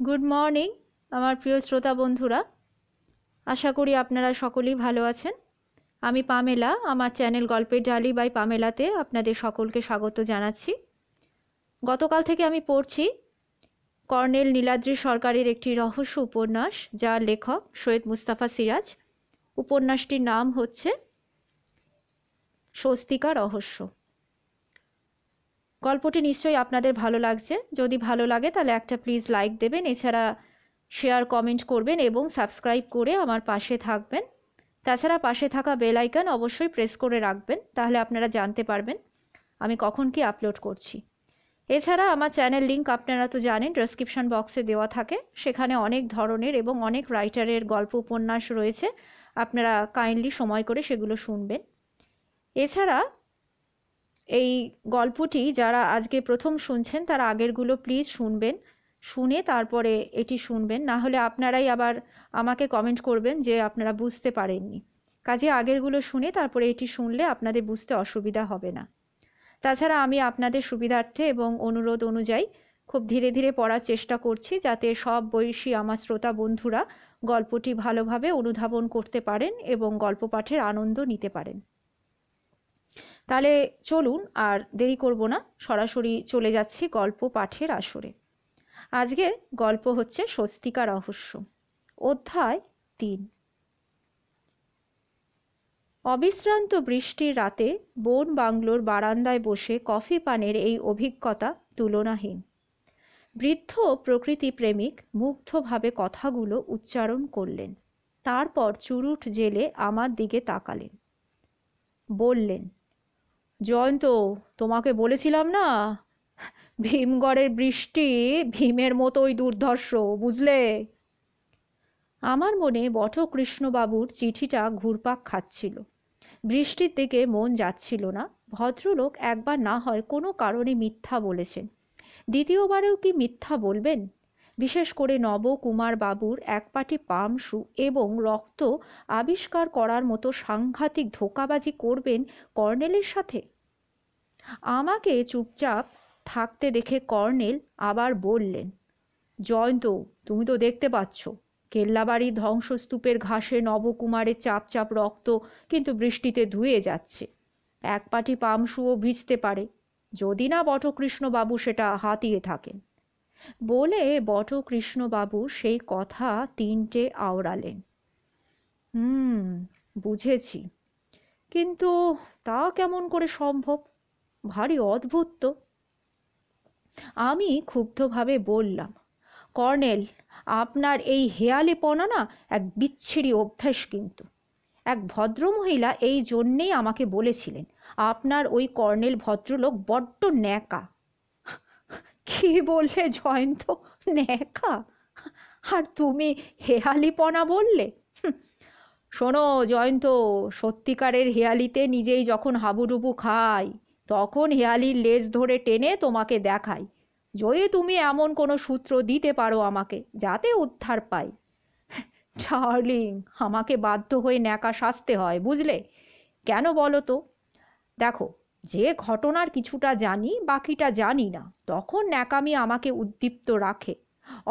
Good morning আমার প্রিয় শ্রোতা বন্ধুরা, আশা করি আপনারা সকলেই ভালো আছেন। আমি পামেলা, আমার চ্যানেল গল্পের ডালি বাই পামেলাতে আপনাদের সকলকে স্বাগত জানাচ্ছি। গতকাল থেকে আমি পড়ছি কর্নেল নীলাদ্রি সরকারের একটি রহস্য উপন্যাস, যার লেখক সৈয়দ মুস্তাফা সিরাজ। উপন্যাসটির নাম হচ্ছে স্বস্তিকা রহস্য। গল্পটি নিশ্চয়ই আপনাদের ভালো লাগছে। যদি ভালো লাগে তাহলে একটা প্লিজ লাইক দেবেন, এছাড়া শেয়ার কমেন্ট করবেন এবং সাবস্ক্রাইব করে আমার পাশে থাকবেন। তাছাড়া পাশে থাকা বেল আইকন অবশ্যই প্রেস করে রাখবেন, তাহলে আপনারা জানতে পারবেন আমি কখন কি আপলোড করছি। এছাড়া আমার চ্যানেল লিংক আপনারা তো জানেন ডেসক্রিপশন বক্সে দেওয়া থাকে, সেখানে অনেক ধরনের এবং অনেক রাইটারের গল্প উপন্যাস রয়েছে, আপনারা কাইন্ডলি সময় করে সেগুলো শুনবেন। এছাড়া এই গল্পটি যারা আজকে প্রথম শুনছেন তারা আগেরগুলো প্লিজ শুনবেন, শুনে তারপরে এটি শুনবেন, না হলে আপনারাই আবার আমাকে কমেন্ট করবেন যে আপনারা বুঝতে পারেননি। কাজে আগেরগুলো শুনে তারপরে এটি শুনলে আপনাদের বুঝতে অসুবিধা হবে না। তাছাড়া আমি আপনাদের সুবিধার্থে এবং অনুরোধ অনুযায়ী খুব ধীরে ধীরে পড়ার চেষ্টা করছি, যাতে সব বয়সী আমার শ্রোতা বন্ধুরা গল্পটি ভালোভাবে অনুধাবন করতে পারেন এবং গল্প পাঠের আনন্দ নিতে পারেন। তাহলে চলুন আর দেরি করব না, সরাসরি চলে যাচ্ছি গল্প পাঠের আসরে। আজকের গল্প হচ্ছে স্বস্তিকা রহস্য, অধ্যায় ৩। অবিশ্রান্ত বৃষ্টির রাতে বন বাংলোর বারান্দায় বসে কফি পানের এই অভিজ্ঞতা তুলনাহীন। বৃদ্ধ প্রকৃতি প্রেমিক মুগ্ধভাবে কথাগুলো উচ্চারণ করলেন, তারপর চুরুট জেলে আমার দিকে তাকালেন। বললেন, জয়ন্ত, তোমাকে বলেছিলাম না, ভীমগড়ের বৃষ্টি ভীমের মতোই দুর্ধর্ষ, বুঝলে? আমার মনে বটকৃষ্ণবাবুর চিঠিটা ঘুরপাক খাচ্ছিল। বৃষ্টির দিকে মন যাচ্ছিল না। ভদ্রলোক একবার না হয় কোনো কারণে মিথ্যা বলেছেন, দ্বিতীয়বারেও কি মিথ্যা বলবেন? বিশেষ করে নবকুমার বাবুর একপাটি পামসু এবং রক্ত আবিষ্কার করার মতো সাংঘাতিক ধোঁকাবাজি করবেন কর্নেলের সাথে? আমাকে চুপচাপ থাকতে দেখে কর্নেল আবার বললেন, জয়ন্ত, তুমি তো দেখতে পাচ্ছ কেল্লাবাড়ির ধ্বংসস্তূপের ঘাসে নবকুমারের চাপ চাপ রক্ত কিন্তু বৃষ্টিতে ধুয়ে যাচ্ছে। এক পাটি পামসুও ভিজতে পারে, যদি না বটকৃষ্ণবাবু সেটা হাতিয়ে থাকেন। বলে বটকৃষ্ণবাবু সেই কথা তিনটে আওড়ালেন। বুঝেছি, কিন্তু তা কেমন করে সম্ভব? ভারী অদ্ভুত তো। আমি ক্ষুব্ধভাবে বললাম, কর্নেল, আপনার এই হেয়ালিপনা না এক বিচ্ছিরি অভ্যাস কিন্তু। এক ভদ্রমহিলা এই জন্যেই আমাকে বলেছিলেন আপনার ওই কর্নেল ভদ্রলোক বড্ড ন্যাকা। কি বললে জয়ন্ত? ন্যাকা? আর তুমি হেয়ালিপনা বললে? শোনো জয়ন্ত, সত্যিকারের হেয়ালিতে নিজেই যখন হাবুডুবু খাই, তখন হেয়ালির লেজ ধরে টেনে তোমাকে দেখাই, যদি তুমি এমন কোনো সূত্র দিতে পারো আমাকে যাতে উদ্ধার পাই। ডার্লিং, আমাকে বাধ্য হয়ে ন্যাকা সাজতে হয়, বুঝলে? কেন বলো তো? দেখো, যে ঘটনার কিছুটা জানি বাকিটা জানি না, তখন ন্যাকামি আমাকে উদ্দীপ্ত রাখে।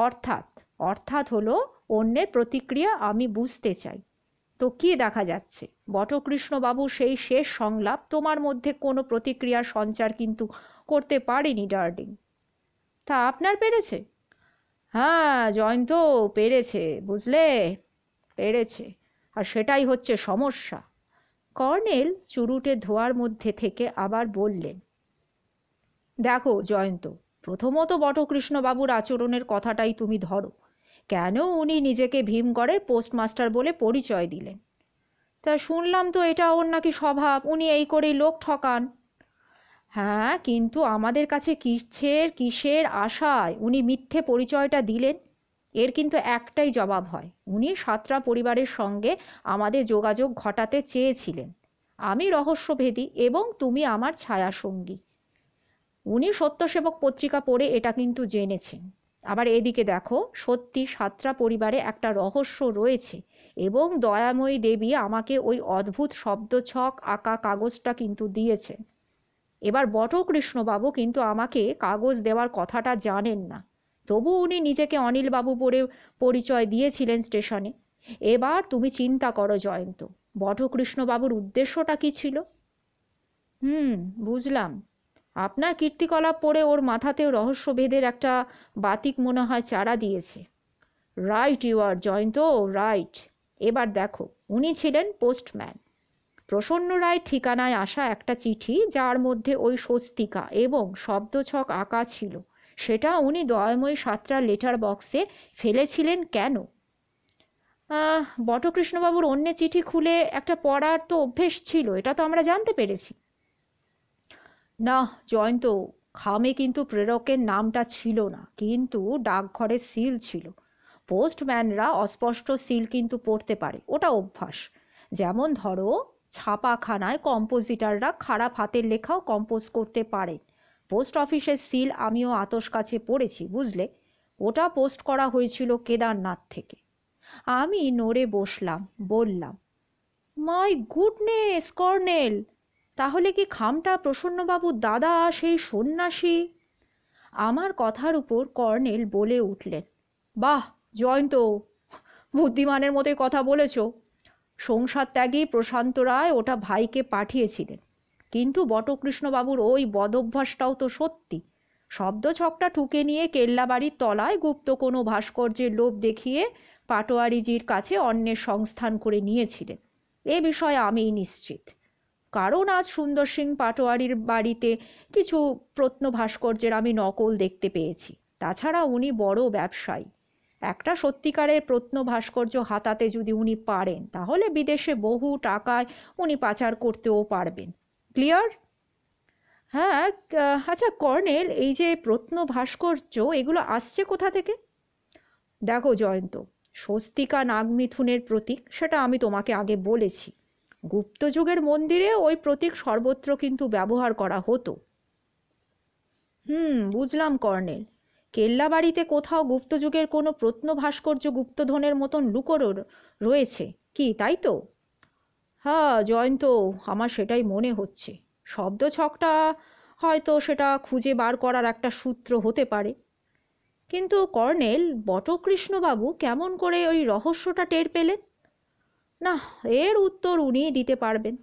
অর্থাৎ অর্থাৎ হলো অন্যের প্রতিক্রিয়া আমি বুঝতে চাই। তো কি দেখা যাচ্ছে, বটকৃষ্ণবাবু সেই শেষ সংলাপ তোমার মধ্যে কোনো প্রতিক্রিয়ার সঞ্চার কিন্তু করতে পারেনি ডার্লিং। তা আপনার পেরেছে? হ্যাঁ জয়ন্ত, পেরেছে, বুঝলে, পেরেছে। আর সেটাই হচ্ছে সমস্যা। কর্নেল চুরুটে ধোয়ার মধ্যে থেকে আবার বললেন, দেখো জয়ন্ত, প্রথমত বটকৃষ্ণবাবুর আচরণের কথাটাই তুমি ধরো। কেন উনি নিজেকে ভীমগড়ের পোস্টমাস্টার বলে পরিচয় দিলেন? তা শুনলাম তো এটা ওর নাকি স্বভাব, উনি এই করেই লোক ঠকান। হ্যাঁ, কিন্তু আমাদের কাছে কিসের কিসের আশায় উনি মিথ্যে পরিচয়টা দিলেন? এর কিন্তু একটাই জবাব হয়, উনি সাঁতরা পরিবারের সঙ্গে আমাদের যোগাযোগ ঘটাতে চেয়েছিলেন। আমি রহস্যভেদী এবং তুমি আমার ছায়াসঙ্গী। উনি সত্যসেবক পত্রিকা পড়ে এটা কিন্তু জেনেছেন। আবার এদিকে দেখো, সত্যি সাঁতরা পরিবারে একটা রহস্য রয়েছে এবং দয়াময়ী দেবী আমাকে ওই অদ্ভুত শব্দছক আঁকা কাগজটা কিন্তু দিয়েছেন। এবার বটকৃষ্ণবাবু কিন্তু আমাকে কাগজ দেওয়ার কথাটা জানেন না, তবু উনি নিজেকে অনিলবাবু বলে পরিচয় দিয়েছিলেন স্টেশনে। এবার তুমি চিন্তা করো জয়ন্ত, বটকৃষ্ণবাবুর উদ্দেশ্যটা কি ছিল? বুঝলাম। আপনার কীর্তিকলাপ পড়ে ওর মাথাতেও রহস্যভেদের একটা বাতিক মনে হয় চারা দিয়েছে। Right you are Jayanta, right. এবার দেখো, উনি ছিলেন পোস্টম্যান। প্রসন্ন রায়ের ঠিকানায় আসা একটা চিঠি, যার মধ্যে ওই স্বস্তিকা এবং শব্দছক আঁকা ছিল, সেটা উনি দয়াময়ী সাঁতরার লেটার বক্সে ফেলেছিলেন কেন? বটকৃষ্ণবাবুর অন্য চিঠি খুলে একটা পড়ার তো অভ্যেস ছিল, এটা তো আমরা জানতে পেরেছি। না জয়ন্ত, খামে কিন্তু প্রেরকের নামটা ছিল না, কিন্তু ডাকঘরের সিল ছিল। পোস্টম্যানরা অস্পষ্ট সিল কিন্তু পড়তে পারে, ওটা অভ্যাস। যেমন ধরো, ছাপাখানায় কম্পোজিটাররা খারাপ হাতের লেখাও কম্পোজ করতে পারে। পোস্ট অফিসের সিল আমিও আতস কাছে পড়েছি, বুঝলে। ওটা পোস্ট করা হয়েছিল কেদারনাথ থেকে। আমি নড়ে বসলাম, বললাম, মাই গুডনেস কর্নেল, তাহলে কি খামটা প্রসন্নবাবুর দাদা সেই সন্ন্যাসী? আমার কথার উপর কর্নেল বলে উঠলেন, বাহ জয়ন্ত, বুদ্ধিমানের মতোই কথা বলেছ। সংসার ত্যাগী প্রশান্ত রায় ওটা ভাইকে পাঠিয়েছিলেন, কিন্তু বটকৃষ্ণবাবুর ওই বদভ্যাসটাও তো সত্যি। শব্দছকটা ঠুকে নিয়ে কেল্লাবাড়ির তলায় গুপ্ত কোনো ভাস্কর্যের লোভ দেখিয়ে পাটোয়ারিজির কাছে অন্যের সংস্থান করে নিয়েছিলেন, এ বিষয়ে আমি নিশ্চিত। কারণ আজ সুন্দর সিং পাটোয়ারির বাড়িতে কিছু প্রত্ন ভাস্কর্যের আমি নকল দেখতে পেয়েছি। তাছাড়া উনি বড় ব্যবসায়ী। একটা সত্যিকারের প্রত্ন ভাস্কর্য হাতাতে যদি উনি পারেন, তাহলে বিদেশে বহু টাকায় উনি পাচার করতেও পারবেন। ক্লিয়ার? হ্যাঁ। আচ্ছা কর্নেল, এই যে প্রত্ন ভাস্কর্য, এগুলো আসছে কোথা থেকে? দেখো জয়ন্ত, স্বস্তিকা নাগমিথুনের প্রতীক, সেটা আমি তোমাকে আগে বলেছি। গুপ্তযুগের মন্দিরে ওই প্রতীক সর্বত্র কিন্তু ব্যবহার করা হতো। বুঝলাম কর্নেল। কেল্লাবাড়িতে কোথাও গুপ্তযুগের কোনো প্রত্ন ভাস্কর্য গুপ্তধনের মতন লুকোনো রয়েছে কি, তাই তো? হ্যাঁ জয়ন্ত, আমার সেটাই মনে হচ্ছে। শব্দছকটা হয়তো সেটা খুঁজে বার করার একটা সূত্র হতে পারে। কিন্তু কর্নেল, বটকৃষ্ণবাবু কেমন করে ওই রহস্যটা টের পেলেন? না, এর উত্তর উনিই দিতে পারবেন।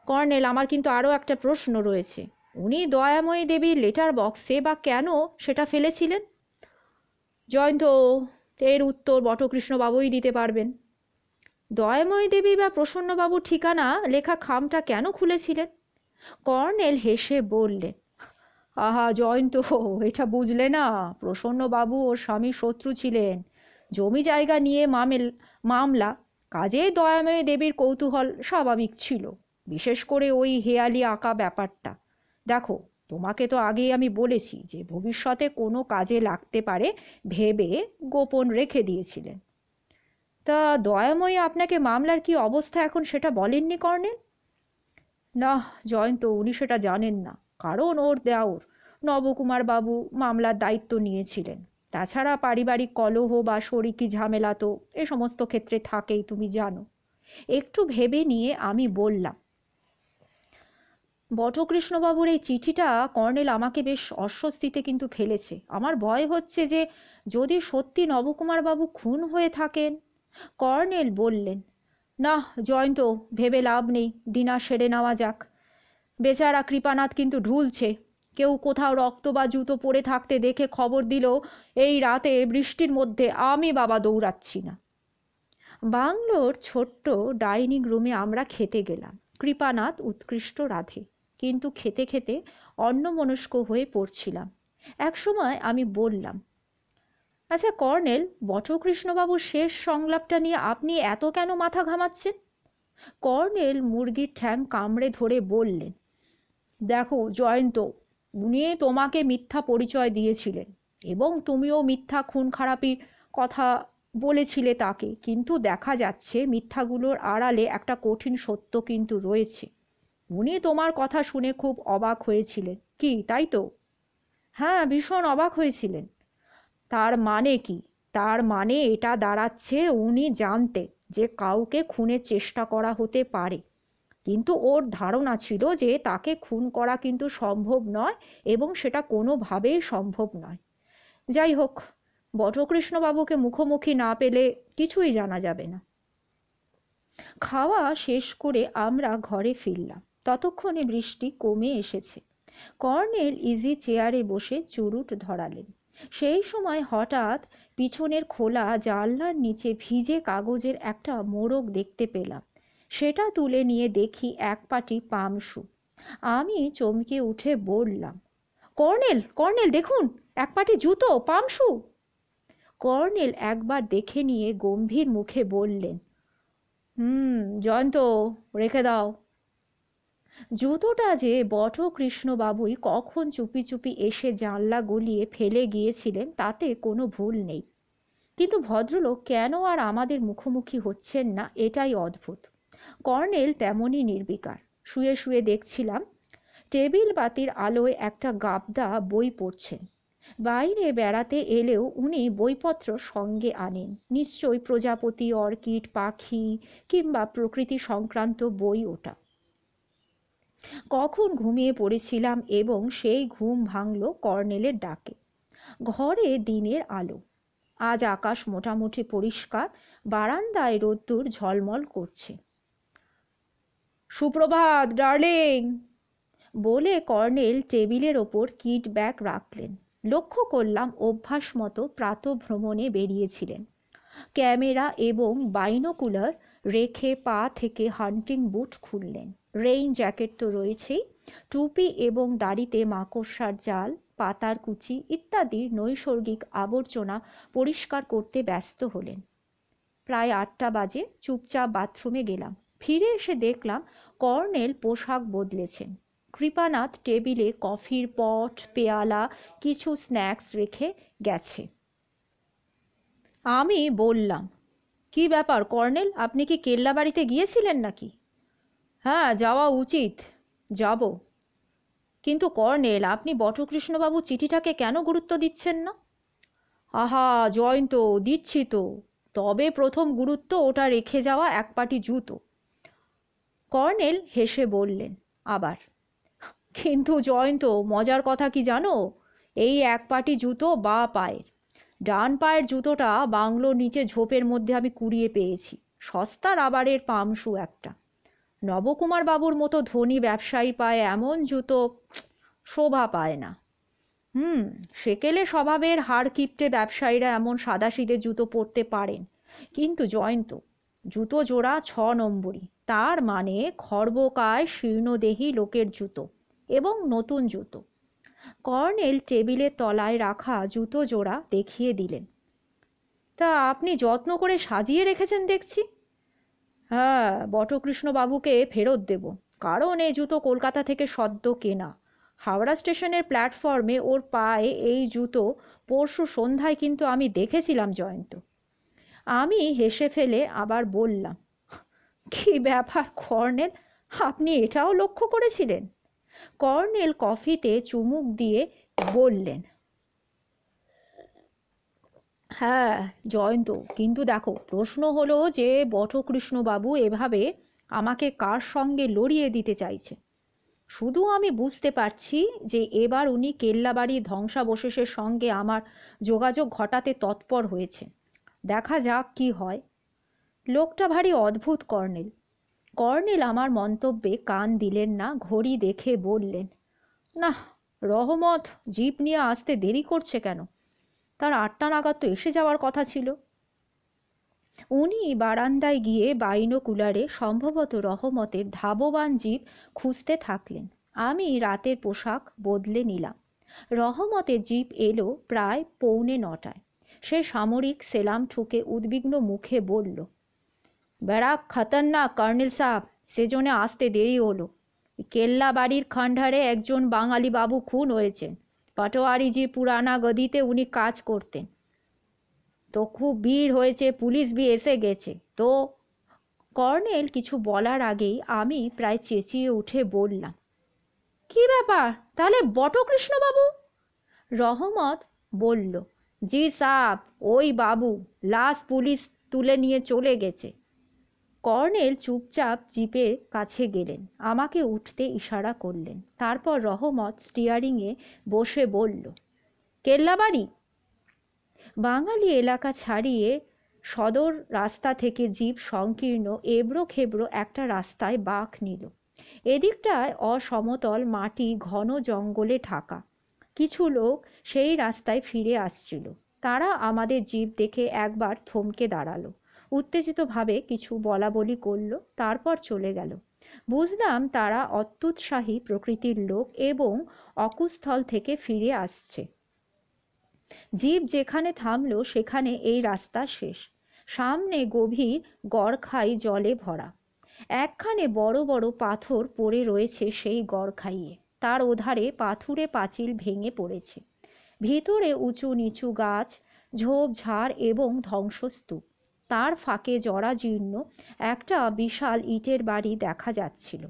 কর্নেল, আমার কিন্তু আরও একটা প্রশ্ন রয়েছে। উনি দয়াময়ী দেবীর লেটার বক্সে বা কেন সেটা ফেলেছিলেন? জয়ন্ত, এর উত্তর বটকৃষ্ণবাবুই দিতে পারবেন। দয়াময়ী দেবী বা প্রসন্নবাবুর ঠিকানা লেখা খামটা কেন খুলেছিলেন? কর্নেল হেসে বললেন, আহা জয়ন্ত, এটা বুঝলে না। প্রসন্নবাবু ওর স্বামীর শত্রু ছিলেন। জমি জায়গা নিয়ে মামলা, কাজেই দয়াময়ী দেবীর কৌতূহল স্বাভাবিক ছিল, বিশেষ করে ওই হেয়ালি আঁকা ব্যাপারটা। দেখো, তোমাকে তো আগেই আমি বলেছি যে ভবিষ্যতে কোনো কাজে লাগতে পারে ভেবে গোপন রেখে দিয়েছিলেন। তা দয়াময়ী আপনাকে মামলার কি অবস্থা এখন সেটা বলেননি কর্নেল? না জয়ন্ত, উনি সেটা জানেন না, কারণ ওর দেওর নবকুমার বাবু মামলার দায়িত্ব নিয়েছিলেন। তাছাড়া পারিবারিক কলহ বা শরিকি ঝামেলা তো এ সমস্ত ক্ষেত্রে থাকেই, তুমি জানো। একটু ভেবে নিয়ে আমি বললাম, বটকৃষ্ণবাবুর এই চিঠিটা কর্নেল আমাকে বেশ অস্বস্তিতে কিন্তু ফেলেছে। আমার ভয় হচ্ছে যে যদি সত্যি নবকুমার বাবু খুন হয়ে থাকেন। কর্নেল বললেন, না জয়ন্ত, ভেবে লাভ নেই, ডিনার সেরে নেওয়া যাক। বেচারা কৃপানাথ কিন্তু ঢুলছে। কেউ কোথাও রক্ত বা জুতো পড়ে থাকতে দেখে খবর দিল, এই রাতে বৃষ্টির মধ্যে আমি বাবা দৌড়াচ্ছি না। বাংলোর ছোট্ট ডাইনিং রুমে আমরা খেতে গেলাম। কৃপানাথ উৎকৃষ্ট রাঁধে, কিন্তু খেতে খেতে অন্যমনস্ক হয়ে পড়ছিলাম। একসময় আমি বললাম, আচ্ছা কর্নেল, বটকৃষ্ণবাবুর শেষ সংলাপটা নিয়ে আপনি এত কেন মাথা ঘামাচ্ছেন? কর্নেল মুরগির ঠ্যাং কামড়ে ধরে বললেন, দেখো জয়ন্ত, উনি তোমাকে মিথ্যা পরিচয় দিয়েছিলেন এবং তুমিও মিথ্যা খুন খারাপির কথা বলেছিলে তাকে, কিন্তু দেখা যাচ্ছে মিথ্যাগুলোর আড়ালে একটা কঠিন সত্য কিন্তু রয়েছে। উনি তোমার কথা শুনে খুব অবাক হয়েছিলেন, কি তাই তো? হ্যাঁ, ভীষণ অবাক হয়েছিলেন। তার মানে কি? তার মানে এটা দাঁড়াচ্ছে উনি জানতেন যে কাউকে খুনের চেষ্টা করা হতে পারে, কিন্তু ওর ধারণা ছিল যে তাকে খুন করা কিন্তু সম্ভব নয় এবং সেটা কোনোভাবেই সম্ভব নয়। যাই হোক, বটকৃষ্ণবাবুকে মুখোমুখি না পেলে কিছুই জানা যাবে না। খাওয়া শেষ করে আমরা ঘরে ফিরলাম। ততক্ষণে বৃষ্টি কমে এসেছে। কর্নেল ইজি চেয়ারে বসে চুরুট ধরালেন। সেই সময় হঠাৎ পিছনের খোলা জানলার নিচে ভিজে কাগজের একটা মোড়ক দেখতে পেলাম। সেটা তুলে নিয়ে দেখি এক পাটি পামসু। আমি চমকে উঠে বললাম, কর্নেল, কর্নেল দেখুন, এক পাটি জুতো, পামসু। কর্নেল একবার দেখে নিয়ে গম্ভীর মুখে বললেন, জয়ন্ত, রেখে দাও। জুতোটা যে বটকৃষ্ণবাবুই কখন চুপি চুপি এসে জানলা গলিয়ে ফেলে গিয়েছিলেন তাতে কোনো ভুল নেই। কিন্তু ভদ্রলোক কেন আর আমাদের মুখোমুখি হচ্ছেন না, এটাই অদ্ভুত। কর্নেল তেমনই নির্বিকার। শুয়ে শুয়ে দেখছিলাম, টেবিল বাতির আলোয় একটা গাবদা বই পড়ছেন। বাইরে বেড়াতে এলেও উনি বইপত্র সঙ্গে আনেন, নিশ্চয়ই প্রজাপতি, অর্কিড, পাখি কিংবা প্রকৃতি সংক্রান্ত বই ওটা। কখন ঘুমিয়ে পড়েছিলাম এবং সেই ঘুম ভাঙল কর্নেলের ডাকে। ঘরে দিনের আলো। আজ আকাশ মোটামুটি পরিষ্কার, বারান্দায় রোদ্দুর ঝলমল করছে। সুপ্রভাত ডার্লিং, বলে কর্নেল টেবিলের ওপর কিট ব্যাগ রাখলেন। লক্ষ্য করলাম অভ্যাস মতো প্রাতঃভ্রমণে বেরিয়েছিলেন। ক্যামেরা এবং বাইনোকুলার রেখে পা থেকে হান্টিং বুট খুললেন। রেইন জ্যাকেট তো রয়েছেই, টুপি এবং দাড়িতে মাকড়সার জাল, পাতার কুচি ইত্যাদি নৈসর্গিক আবর্জনা পরিষ্কার করতে ব্যস্ত হলেন। প্রায় 8টা বাজে। চুপচাপ বাথরুমে গেলাম। ফিরে এসে দেখলাম কর্নেল পোশাক বদলেছেন। কৃপানাথ টেবিলে কফির পট, পেয়ালা, কিছু স্ন্যাক্স রেখে গেছে। আমি বললাম, কি ব্যাপার কর্নেল, আপনি কি কেল্লাবাড়িতে গিয়েছিলেন নাকি? হ্যাঁ, যাওয়া উচিত, যাব। কিন্তু কর্নেল, আপনি বটকৃষ্ণবাবু চিঠিটাকে কেন গুরুত্ব দিচ্ছেন না? আহা জয়ন্ত, দিচ্ছি তো, তবে প্রথম গুরুত্ব ওটা রেখে যাওয়া এক পাটি জুতো। কর্নেল হেসে বললেন আবার, কিন্তু জয়ন্ত, মজার কথা কি জানো? এই এক পাটি জুতো বা পায়ের। ডান পায়ের জুতোটা বাংলোর নিচে ঝোপের মধ্যে আমি কুড়িয়ে পেয়েছি। সস্তা রাবারের পামশু একটা। নবকুমার বাবুর মতো ধনী ব্যবসায়ী পায়ে এমন জুতো শোভা পায় না। সেকেলে স্বভাবের হাড় কিপটে ব্যবসায়ীরা এমন সাদাসিধে জুতো পরতে পারেন, কিন্তু জয়ন্ত, জুতো জোড়া 6 নম্বরই, তার মানে খর্বকায় শীর্ণদেহী লোকের জুতো, এবং নতুন জুতো। কর্নেল টেবিলের তলায় রাখা জুতো জোড়া দেখিয়ে দিলেন। তা আপনি যত্ন করে সাজিয়ে রেখেছেন দেখছি। হ্যাঁ, বটকৃষ্ণবাবুকে ফেরত দেব, কারণ এই জুতো কলকাতা থেকে সদ্য কেনা। হাওড়া স্টেশনের প্ল্যাটফর্মে ওর পায়ে এই জুতো পরশু সন্ধ্যায় কিন্তু আমি দেখেছিলাম জয়ন্ত। আমি হেসে ফেলে আবার বললাম, কি ব্যাপার কর্নেল, আপনি এটাও লক্ষ্য করেছিলেন? কর্নেল কফিতে চুমুক দিয়ে বললেন, হ্যাঁ জয়ন্ত, কিন্তু দেখো, প্রশ্ন হলো যে বটকৃষ্ণবাবু এভাবে আমাকে কার সঙ্গে লড়িয়ে দিতে চাইছে। শুধু আমি বুঝতে পারছি যে এবার উনি কেল্লাবাড়ি ধ্বংসাবশেষের সঙ্গে আমার যোগাযোগ ঘটাতে তৎপর হয়েছে। দেখা যাক কি হয়। লোকটা ভারী অদ্ভুত কর্নেল। কর্নেল আমার মন্তব্যে কান দিলেন না, ঘড়ি দেখে বললেন, না, রহমত জিপ নিয়ে আসতে দেরি করছে কেন? তার 8টা নাগাদ তো এসে যাওয়ার কথা ছিল। উনি বারান্দায় গিয়ে বাইনোকুলারে সম্ভবত রহমতের ধাবমান জিপ খুঁজতে থাকলেন। আমি রাতের পোশাক বদলে নিলাম। রহমতের জিপ এলো প্রায় 8:45। সে সামরিক সেলাম ঠুকে উদ্বিগ্ন মুখে বলল, বেড়া খতরনাক কর্নেল সাহেব, সেজন্য আসতে দেরি হলো। কেল্লা বাড়ির খণ্ডারে একজন বাঙালি বাবু খুন হয়েছেন। পাটোয়ারি জি পুরানা গদিতে উনি কাজ করতেন। তো খুব ভিড় হয়েছে, পুলিশ বি এসে গেছে তো। কর্নেল কিছু বলার আগেই আমি প্রায় চেঁচিয়ে উঠে বললাম, কি ব্যাপার, তাহলে বটকৃষ্ণবাবু? রহমত বলল, জি সাব, ওই বাবু, লাশ পুলিশ তুলে নিয়ে চলে গেছে। কর্নেল চুপচাপ জিপের কাছে গেলেন, আমাকে উঠতে ইশারা করলেন। তারপর রহমত স্টিয়ারিংয়ে বসে বলল, কেল্লাবাড়ি? বাঙালি এলাকা ছাড়িয়ে সদর রাস্তা থেকে জিপ সংকীর্ণ এবড়ো খেবড়ো একটা রাস্তায় বাঁক নিল। এদিকটায় অসমতল মাটি ঘন জঙ্গলে ঢাকা। কিছু লোক সেই রাস্তায় ফিরে আসছিল। তারা আমাদের জিপ দেখে একবার থমকে দাঁড়ালো, উত্তেজিতভাবে কিছু বলাবলি করলো, তারপর চলে গেল। বুঝলাম তারা অত্যুৎসাহী প্রকৃতির লোক এবং অকুস্থল থেকে ফিরে আসছে। জিপ যেখানে থামলো সেখানে এই রাস্তা শেষ। সামনে গভীর গড়খাই জলে ভরা। একখানে বড় বড় পাথর পড়ে রয়েছে সেই গড়খাইয়ে। তার ওধারে পাথুরে পাঁচিল ভেঙে পড়েছে। ভিতরে উঁচু নিচু গাছ, ঝোপঝাড় এবং ধ্বংসস্তূপ। তার ফাঁকে জরাজীর্ণ একটা বিশাল ইটের বাড়ি দেখা যাচ্ছিল।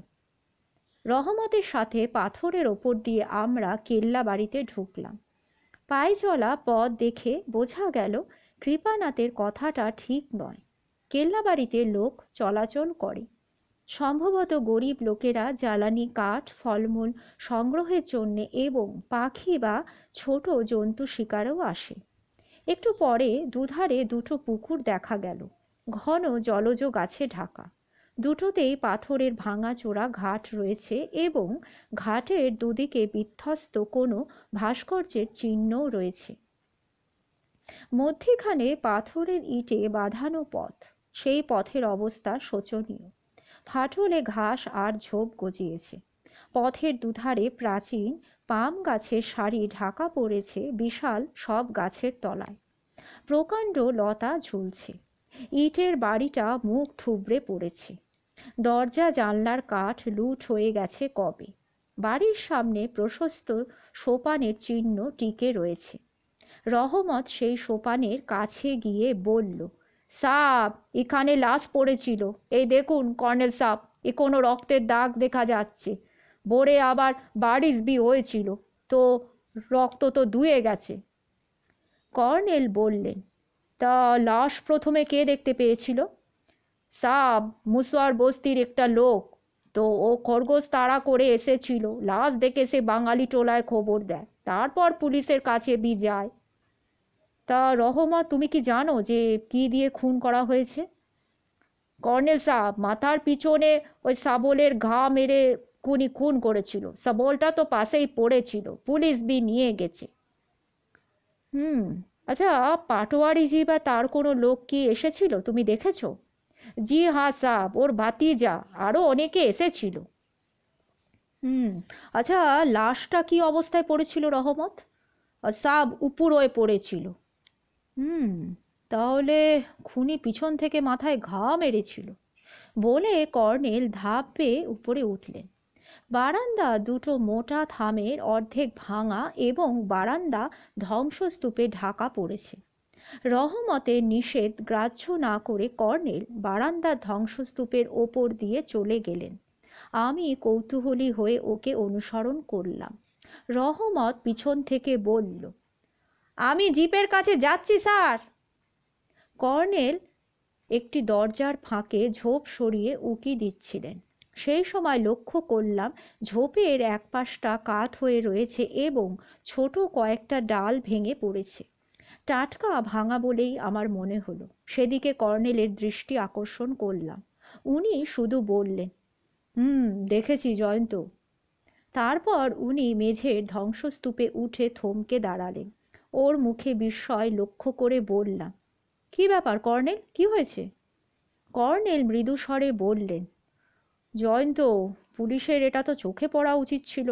রহমতের সাথে পাথরের ওপর দিয়ে আমরা কেল্লা বাড়িতে ঢুকলাম। পায়ে চলা পথ দেখে বোঝা গেল কৃপানাথের কথাটা ঠিক নয়। কেল্লা বাড়িতে লোক চলাচল করে। সম্ভবত গরিব লোকেরা জ্বালানি কাঠ, ফলমূল সংগ্রহের জন্য এবং পাখি বা ছোট জন্তু শিকারেও আসে। একটু পরে দুধারে দুটো পুকুর দেখা গেল, ঘন জলজ গাছে ঢাকা। দুটোতেই পাথরের ভাঙাচোরা ঘাট রয়েছে এবং ঘাটের দুদিকে বিধ্বস্ত কোনো ভাস্কর্যের চিহ্নও রয়েছে। মধ্যিখানে পাথরের ইটে বাঁধানো পথ। সেই পথের অবস্থা শোচনীয়। ফাটলে ঘাস আর ঝোপ গজিয়েছে। পথের দুধারে প্রাচীন পাম গাছের সারি ঢাকা পড়েছে বিশাল সব গাছের তলায়। প্রকাণ্ড লতা ঝুলছে। ইটের বাড়িটা মুখ থুবড়ে পড়েছে। দরজা জানলার কাঠ লুট হয়ে গেছে কবে। বাড়ির সামনে প্রশস্ত সোপানের চিহ্ন টিকে রয়েছে। রহমত সেই সোপানের কাছে গিয়ে বলল, সাব, এখানে লাশ পড়েছিল। এই দেখুন কর্নেল সাব, এ কোনো রক্তের দাগ দেখা যাচ্ছে। বোরে আবার বারিশবি হয়েছিল তো, রক্ত তো ধুয়ে গেছে। কর্নেল বললেন, তা লাশ প্রথমে কে দেখতে পেয়েছিল? সাব, মুসওয়ার বস্তির একটা লোক। তো ও খরগোশ তাড়া করে এসেছিল। লাশ দেখে সে বাঙালি টোলায় খবর দেয়, তারপর পুলিশের কাছে যায়। তা রহমত, তুমি কি জানো যে কি দিয়ে খুন করা হয়েছে? কর্নেল সাহেব, মাথার পিছনে ওই শাবলের ঘা মেরে খুন করেছিল। শাবলটা তো পাশেই পড়েছিল, পুলিশ নিয়ে গেছে। হুম, আচ্ছা, পাটোয়ারি জি বা তার কোনো লোক কি এসেছিল, তুমি দেখেছো? জি হ্যাঁ সাব, ওর ভাতিজা আরো অনেকে এসেছিল। হুম, আচ্ছা, লাশটা কি অবস্থায় পড়েছিল রহমত? সাব উপরোয় পড়েছিল। হুম, তাহলে খুনি পিছন থেকে মাথায় ঘা মেরেছিল বলে কর্নেল ধাপ বেয়ে উপরে উঠলেন। বারান্দা দুটো মোটা থামের অর্ধেক ভাঙা এবং বারান্দা ধ্বংসস্তূপে ঢাকা পড়েছে। রহমতের নিষেধ গ্রাহ্য না করে কর্নেল বারান্দার ধ্বংসস্তূপের ওপর দিয়ে চলে গেলেন। আমি কৌতূহলী হয়ে ওকে অনুসরণ করলাম। রহমত পিছন থেকে বলল, আমি জিপের কাছে যাচ্ছি স্যার। কর্নেল একটি দরজার ফাঁকে ঝোপ সরিয়ে উঁকি দিচ্ছিলেন। সেই সময় লক্ষ্য করলাম ঝোপের এক পাশটা কাত হয়ে রয়েছে এবং ছোট কয়েকটা ডাল ভেঙে পড়েছে। টাটকা ভাঙা বলেই আমার মনে হলো। সেদিকে কর্নেলের দৃষ্টি আকর্ষণ করলাম। উনি শুধু বললেন, দেখেছি জয়ন্ত। তারপর উনি মেঝের ধ্বংসস্তূপে উঠে থমকে দাঁড়ালেন। ওর মুখে বিস্ময় লক্ষ্য করে বললাম, কি ব্যাপার কর্নেল, কি হয়েছে? কর্নেল মৃদু স্বরে বললেন, জয়ন্ত, পুলিশের এটা তো চোখে পড়া উচিত ছিল।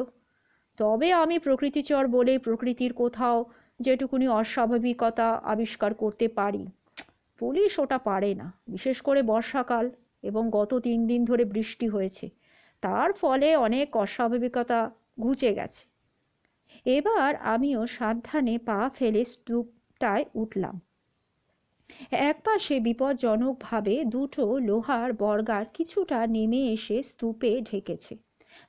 তবে আমি প্রকৃতিচর বলে প্রকৃতির কোথাও যেটুকুনি অস্বাভাবিকতা আবিষ্কার করতে পারি, পুলিশ ওটা পারে না। বিশেষ করে বর্ষাকাল এবং গত 3 দিন ধরে বৃষ্টি হয়েছে, তার ফলে অনেক অস্বাভাবিকতা ঘুচে গেছে। এবার আমিও সাবধানে পা ফেলে স্তূপটায় উঠলাম। একপাশে বিপজ্জনকভাবে দুটো লোহার বর্গার কিছুটা নেমে এসে স্তূপে ঢেকেছে।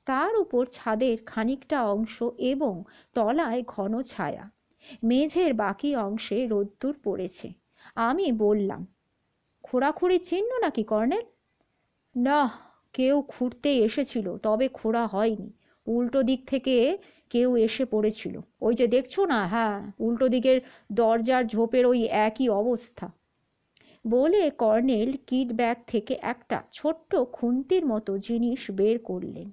তার উপর ছাদের খানিকটা অংশ এবং তলায় ঘন ছায়া। মেঝের বাকি অংশে রোদ্দুর পড়েছে। আমি বললাম, খোঁড়াখুড়ি চিহ্ন নাকি কর্নেল? না, কেউ খুঁড়তেই এসেছিল, তবে খোঁড়া হয়নি। উল্টো দিক থেকে কেউ এসে পড়েছিল। ওই যে দেখছো না, হ্যাঁ, উল্টো দিকের দরজার ঝোপের ওই একই অবস্থা। বলে কর্নেল কিট ব্যাগ থেকে একটা ছোট্ট খুন্তির মতো জিনিস বের করলেন।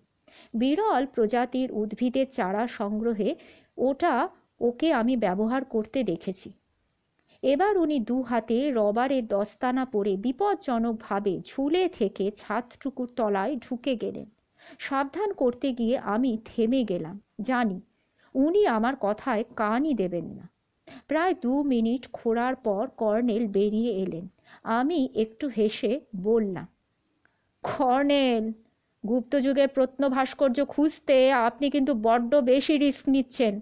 বিরল প্রজাতির উদ্ভিদের চারা সংগ্রহে ওটা ওকে আমি ব্যবহার করতে দেখেছি। এবার উনি দু হাতে রবারের দস্তানা পরে বিপজ্জনকভাবে ঝুলে থেকে ছাদটুকুর তলায় ঢুকে গেলেন। সাবধান করতে গিয়ে আমি থেমে গেলাম, জানি উনি আমার কথায় কানই দেবেন না। প্রায় 2 মিনিট খোঁড়ার পর কর্নেল বেরিয়ে এলেন। আমি একটু হেসে বললাম, কর্নেল, গুপ্তযুগের প্রত্নভাস্কর্য খুঁজতে আপনি কিন্তু বড্ড বেশি রিস্ক নিচ্ছেন।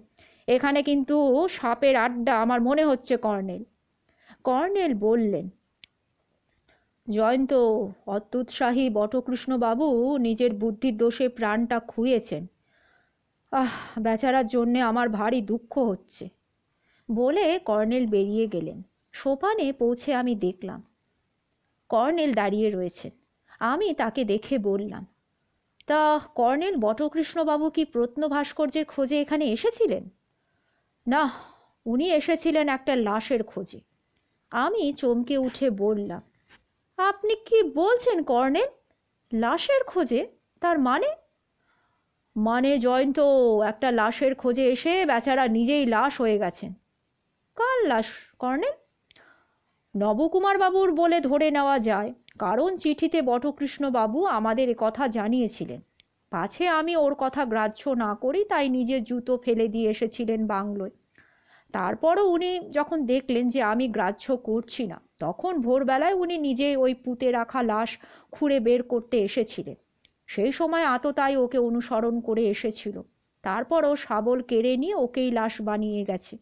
এখানে কিন্তু সাপের আড্ডা আমার মনে হচ্ছে কর্নেল। কর্নেল বললেন, জয়ন্ত, অত্যুৎসাহী বটকৃষ্ণবাবু নিজের বুদ্ধির দোষে প্রাণটা খুইয়েছেন। বেচারার জন্যে আমার ভারী দুঃখ হচ্ছে। বলে কর্নেল বেরিয়ে গেলেন। সোপানে পৌঁছে আমি দেখলাম কর্নেল দাঁড়িয়ে রয়েছেন। আমি তাকে দেখে বললাম, তা কর্নেল, বটকৃষ্ণবাবু কি প্রত্নভাস্কর্যের খোঁজে এখানে এসেছিলেন? না, উনি এসেছিলেন একটা লাশের খোঁজে। আমি চমকে উঠে বললাম, আপনি কি বলছেন কর্নেল? লাশের খোঁজে? তার মানে? মানে জয়ন্ত, একটা লাশের খোঁজে এসে বেচারা নিজেই লাশ হয়ে গেছেন। কার লাশ কর্নেল? নবকুমার বাবুর বলে ধরে নেওয়া যায়, কারণ চিঠিতে বটকৃষ্ণবাবু আমাদের কথা জানিয়েছিলেন। পাছে আমি ওর কথা গ্রাহ্য না করি, তাই নিজের জুতো ফেলে দিয়ে এসেছিলেন বাংলোয়। তারপরও উনি যখন দেখলেন যে আমি গ্রাহ্য করছি না, তখন ভোরবেলায় উনি নিজেই ওই পুঁতে রাখা লাশ খুঁড়ে বের করতে এসেছিলেন। সেই সময় আততায়ী ওকে অনুসরণ করে এসেছিল। তারপর ও শাবল কেড়ে নিয়ে ওকেই লাশ বানিয়ে গেছে।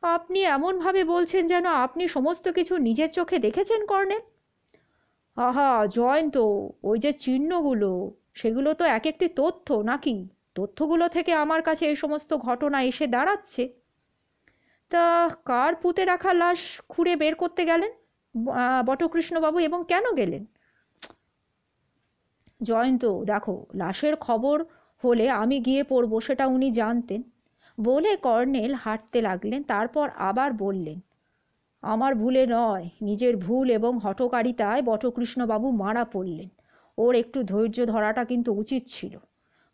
আপনি এমনভাবে বলছেন যেন আপনি সমস্ত কিছু নিজের চোখে দেখেছেন কর্নেল। আহা জয়ন্ত, ওই যে চিহ্নগুলো, সেগুলো তো এক একটি তথ্য নাকি? তথ্যগুলো থেকে আমার কাছে এই সমস্ত ঘটনা এসে দাঁড়াচ্ছে। তা কার পুঁতে রাখা লাশ খুঁড়ে বের করতে গেলেন বটকৃষ্ণবাবু, এবং কেন গেলেন? জয়ন্ত, দেখো, লাশের খবর হলে আমি গিয়ে পড়বো সেটা উনি জানতেন। বলে কর্নেল হাঁটতে লাগলেন। তারপর আবার বললেন, আমার ভুলে নয়, নিজের ভুল এবং হঠকারিতায় বটকৃষ্ণবাবু মারা পড়লেন। ওর একটু ধৈর্য ধরাটা কিন্তু উচিত ছিল।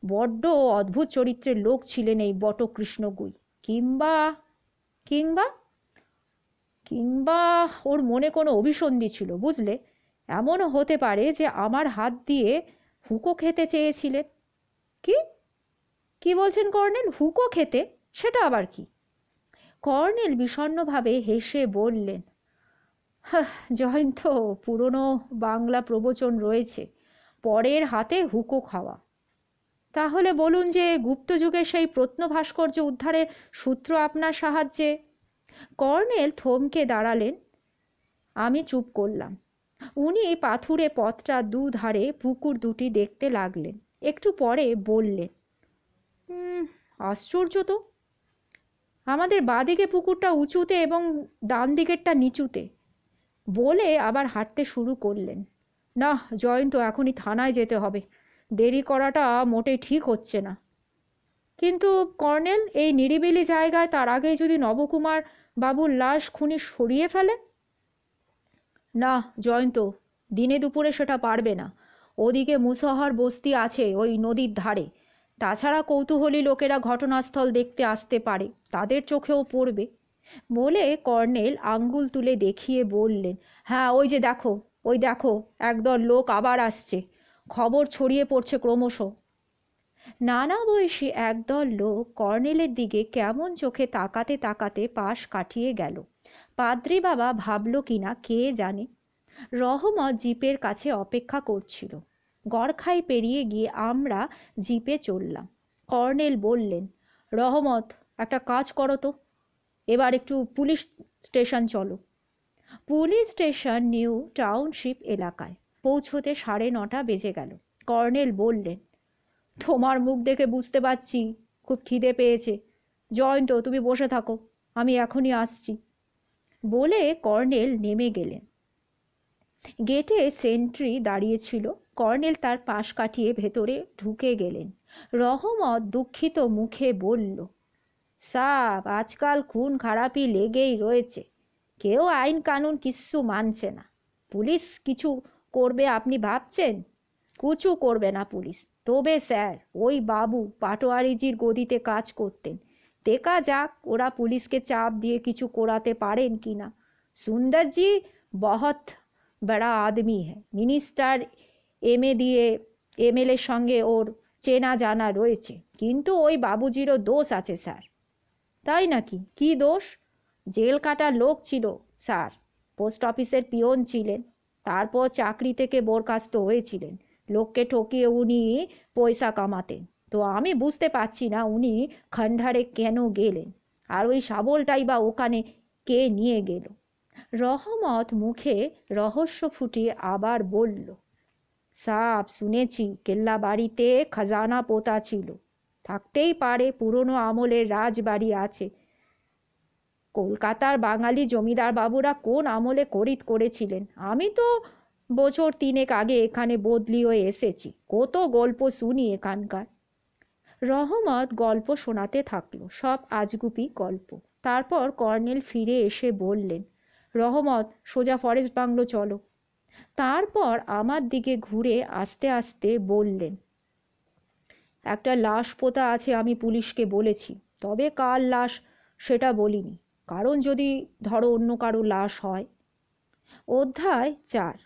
বড্ড অদ্ভুত চরিত্রের লোক ছিলেন এই বটকৃষ্ণগুই। কিংবা কিংবা কিংবা ওর মনে কোনো অভিসন্ধি ছিল, বুঝলে? এমনও হতে পারে যে আমার হাত দিয়ে হুঁকো খেতে চেয়েছিলেন। কি কি বলছেন কর্নেল? হুঁকো খেতে? সেটা আবার কি? কর্নেল বিষণ্ণভাবে হেসে বললেন, জয়ন্ত, পুরনো বাংলা প্রবচন রয়েছে, পরের হাতে হুঁকো খাওয়া। তাহলে বলুন যে গুপ্তযুগের সেই প্রত্নভাস্কর্য উদ্ধারের সূত্র আপনার সাহায্যে? কর্নেল থমকে দাঁড়ালেন। আমি চুপ করলাম। উনি পাথুরে পথটা দুধারে পুকুর দুটি দেখতে লাগলেন। একটু পরে বললেন, আশ্চর্য তো, আমাদের বাঁদিকে পুকুরটা উঁচুতে এবং ডান দিকেরটা নিচুতে। বলে আবার হাঁটতে শুরু করলেন। না জয়ন্ত, এখনই থানায় যেতে হবে, দেরি করাটা মোটেই ঠিক হচ্ছে না। কিন্তু কর্নেল, এই নিরিবিলি জায়গায় তার আগেই যদি নবকুমার বাবুর লাশ খুনি সরিয়ে ফেলে? না জয়ন্ত, দিনে দুপুরে সেটা পারবে না। ওদিকে মুসহর বস্তি আছে ওই নদীর ধারে। তাছাড়া কৌতূহলী লোকেরা ঘটনাস্থল দেখতে আসতে পারে, তাদের চোখেও পড়বে। বলে কর্নেল আঙ্গুল তুলে দেখিয়ে বললেন, হ্যাঁ, ওই যে দেখো, ওই দেখো, একদল লোক আবার আসছে। খবর ছড়িয়ে পড়ছে ক্রমশ। নানা বয়সী একদল লোক কর্নেলের দিকে কেমন চোখে তাকাতে তাকাতে পাশ কাটিয়ে গেল। পাদ্রী বাবা ভাবল কিনা কে জানে। রহমত জিপের কাছে অপেক্ষা করছিল। গড়খাই পেরিয়ে গিয়ে আমরা জিপে চললাম। কর্নেল বললেন, রহমত, একটা কাজ করো তো, এবার একটু পুলিশ স্টেশন চলো। পুলিশ স্টেশন নিউ টাউনশিপ এলাকায় পৌঁছতে 9:30 বেজে গেল। কর্নেল বললেন, তোমার মুখ দেখে বুঝতে পারছি খুব খিদে পেয়েছে। জয়ন্ত, তুমি বসে থাকো, আমি এখনই আসছি। বলে কর্নেল নেমে গেলেন। গেটে সেন্ট্রি দাঁড়িয়ে ছিল। কর্নেল তার পাশ কাটিয়ে ভেতরে ঢুকে গেলেন। রহমত দুঃখিত মুখে বলল, সাব আজকাল খুন খারাপি লেগেই রয়েছে, কেউ আইন কানুন কিচ্ছু মানছে না। পুলিশ কিছু করবে আপনি ভাবছেন? কুচু করবে না পুলিশ। তবে স্যার, ওই বাবু পাটোয়ারিজির গদিতে কাজ করতেন, দেখা যাক ওরা পুলিশকে চাপ দিয়ে কিছু করাতে পারেন কিনা। সুন্দরজি বহুত বড়া আদমি হ্যাঁ, মিনিস্টার এমএলএর সঙ্গে ওর চেনা জানা রয়েছে, কিন্তু ওই বাবুজিরও দোষ আছে স্যার। তাই নাকি? কি দোষ? জেল কাটার লোক ছিল স্যার, পোস্ট অফিসের পিয়ন ছিলেন, তারপর চাকরি থেকে বরখাস্ত হয়েছিলেন। লোককে ঠকিয়ে উনি পয়সা কামাতেন। তো আমি বুঝতে পারছি না উনি খণ্ডারে কেন গেলেন, আর ওই শাবলটাই বা ওখানে কে নিয়ে গেল। রহমত মুখে রহস্য ফুটিয়ে আবার বলল, সাব শুনেছি কেল্লা বাড়িতে খাজানা পোতা ছিল, থাকতেই পারে পুরনো আমলের রাজবাড়ি আছে। কলকাতার বাঙালি জমিদার বাবুরা কোন আমলে খরিদ করেছিলেন। আমি তো বছর 3 আগে এখানে বদলি হয়ে এসেছি, কত গল্প শুনি এখানকার। রহমত গল্প শোনাতে থাকলো, সব আজগুবি গল্প। তারপর কর্নেল ফিরে এসে বললেন, রহমত সোজা ফরেস্ট বাংলো চলো। তারপর আমার দিকে ঘুরে আস্তে আস্তে বললেন, একটা লাশ পোতা আছে আমি পুলিশকে বলেছি, তবে কার লাশ সেটা বলিনি, কারণ যদি ধরো অন্য কারো লাশ হয়। অধ্যায় 4।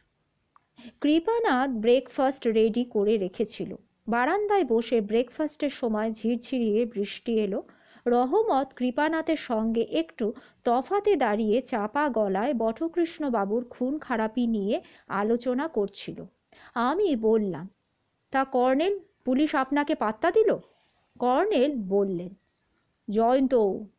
কৃপানাথ ব্রেকফাস্ট রেডি করে রেখেছিল। বারান্দায় বসে ব্রেকফাস্টের সময় ঝিরঝিরিয়ে বৃষ্টি এলো। রহমত কৃপানাথের সঙ্গে একটু তফাতে দাঁড়িয়ে চাপা গলায় বটকৃষ্ণবাবুর খুন খারাপি নিয়ে আলোচনা করছিল। আমি বললাম, তা কর্নেল, পুলিশ আপনাকে পাত্তা দিল? কর্নেল বললেন, জয়ন্ত,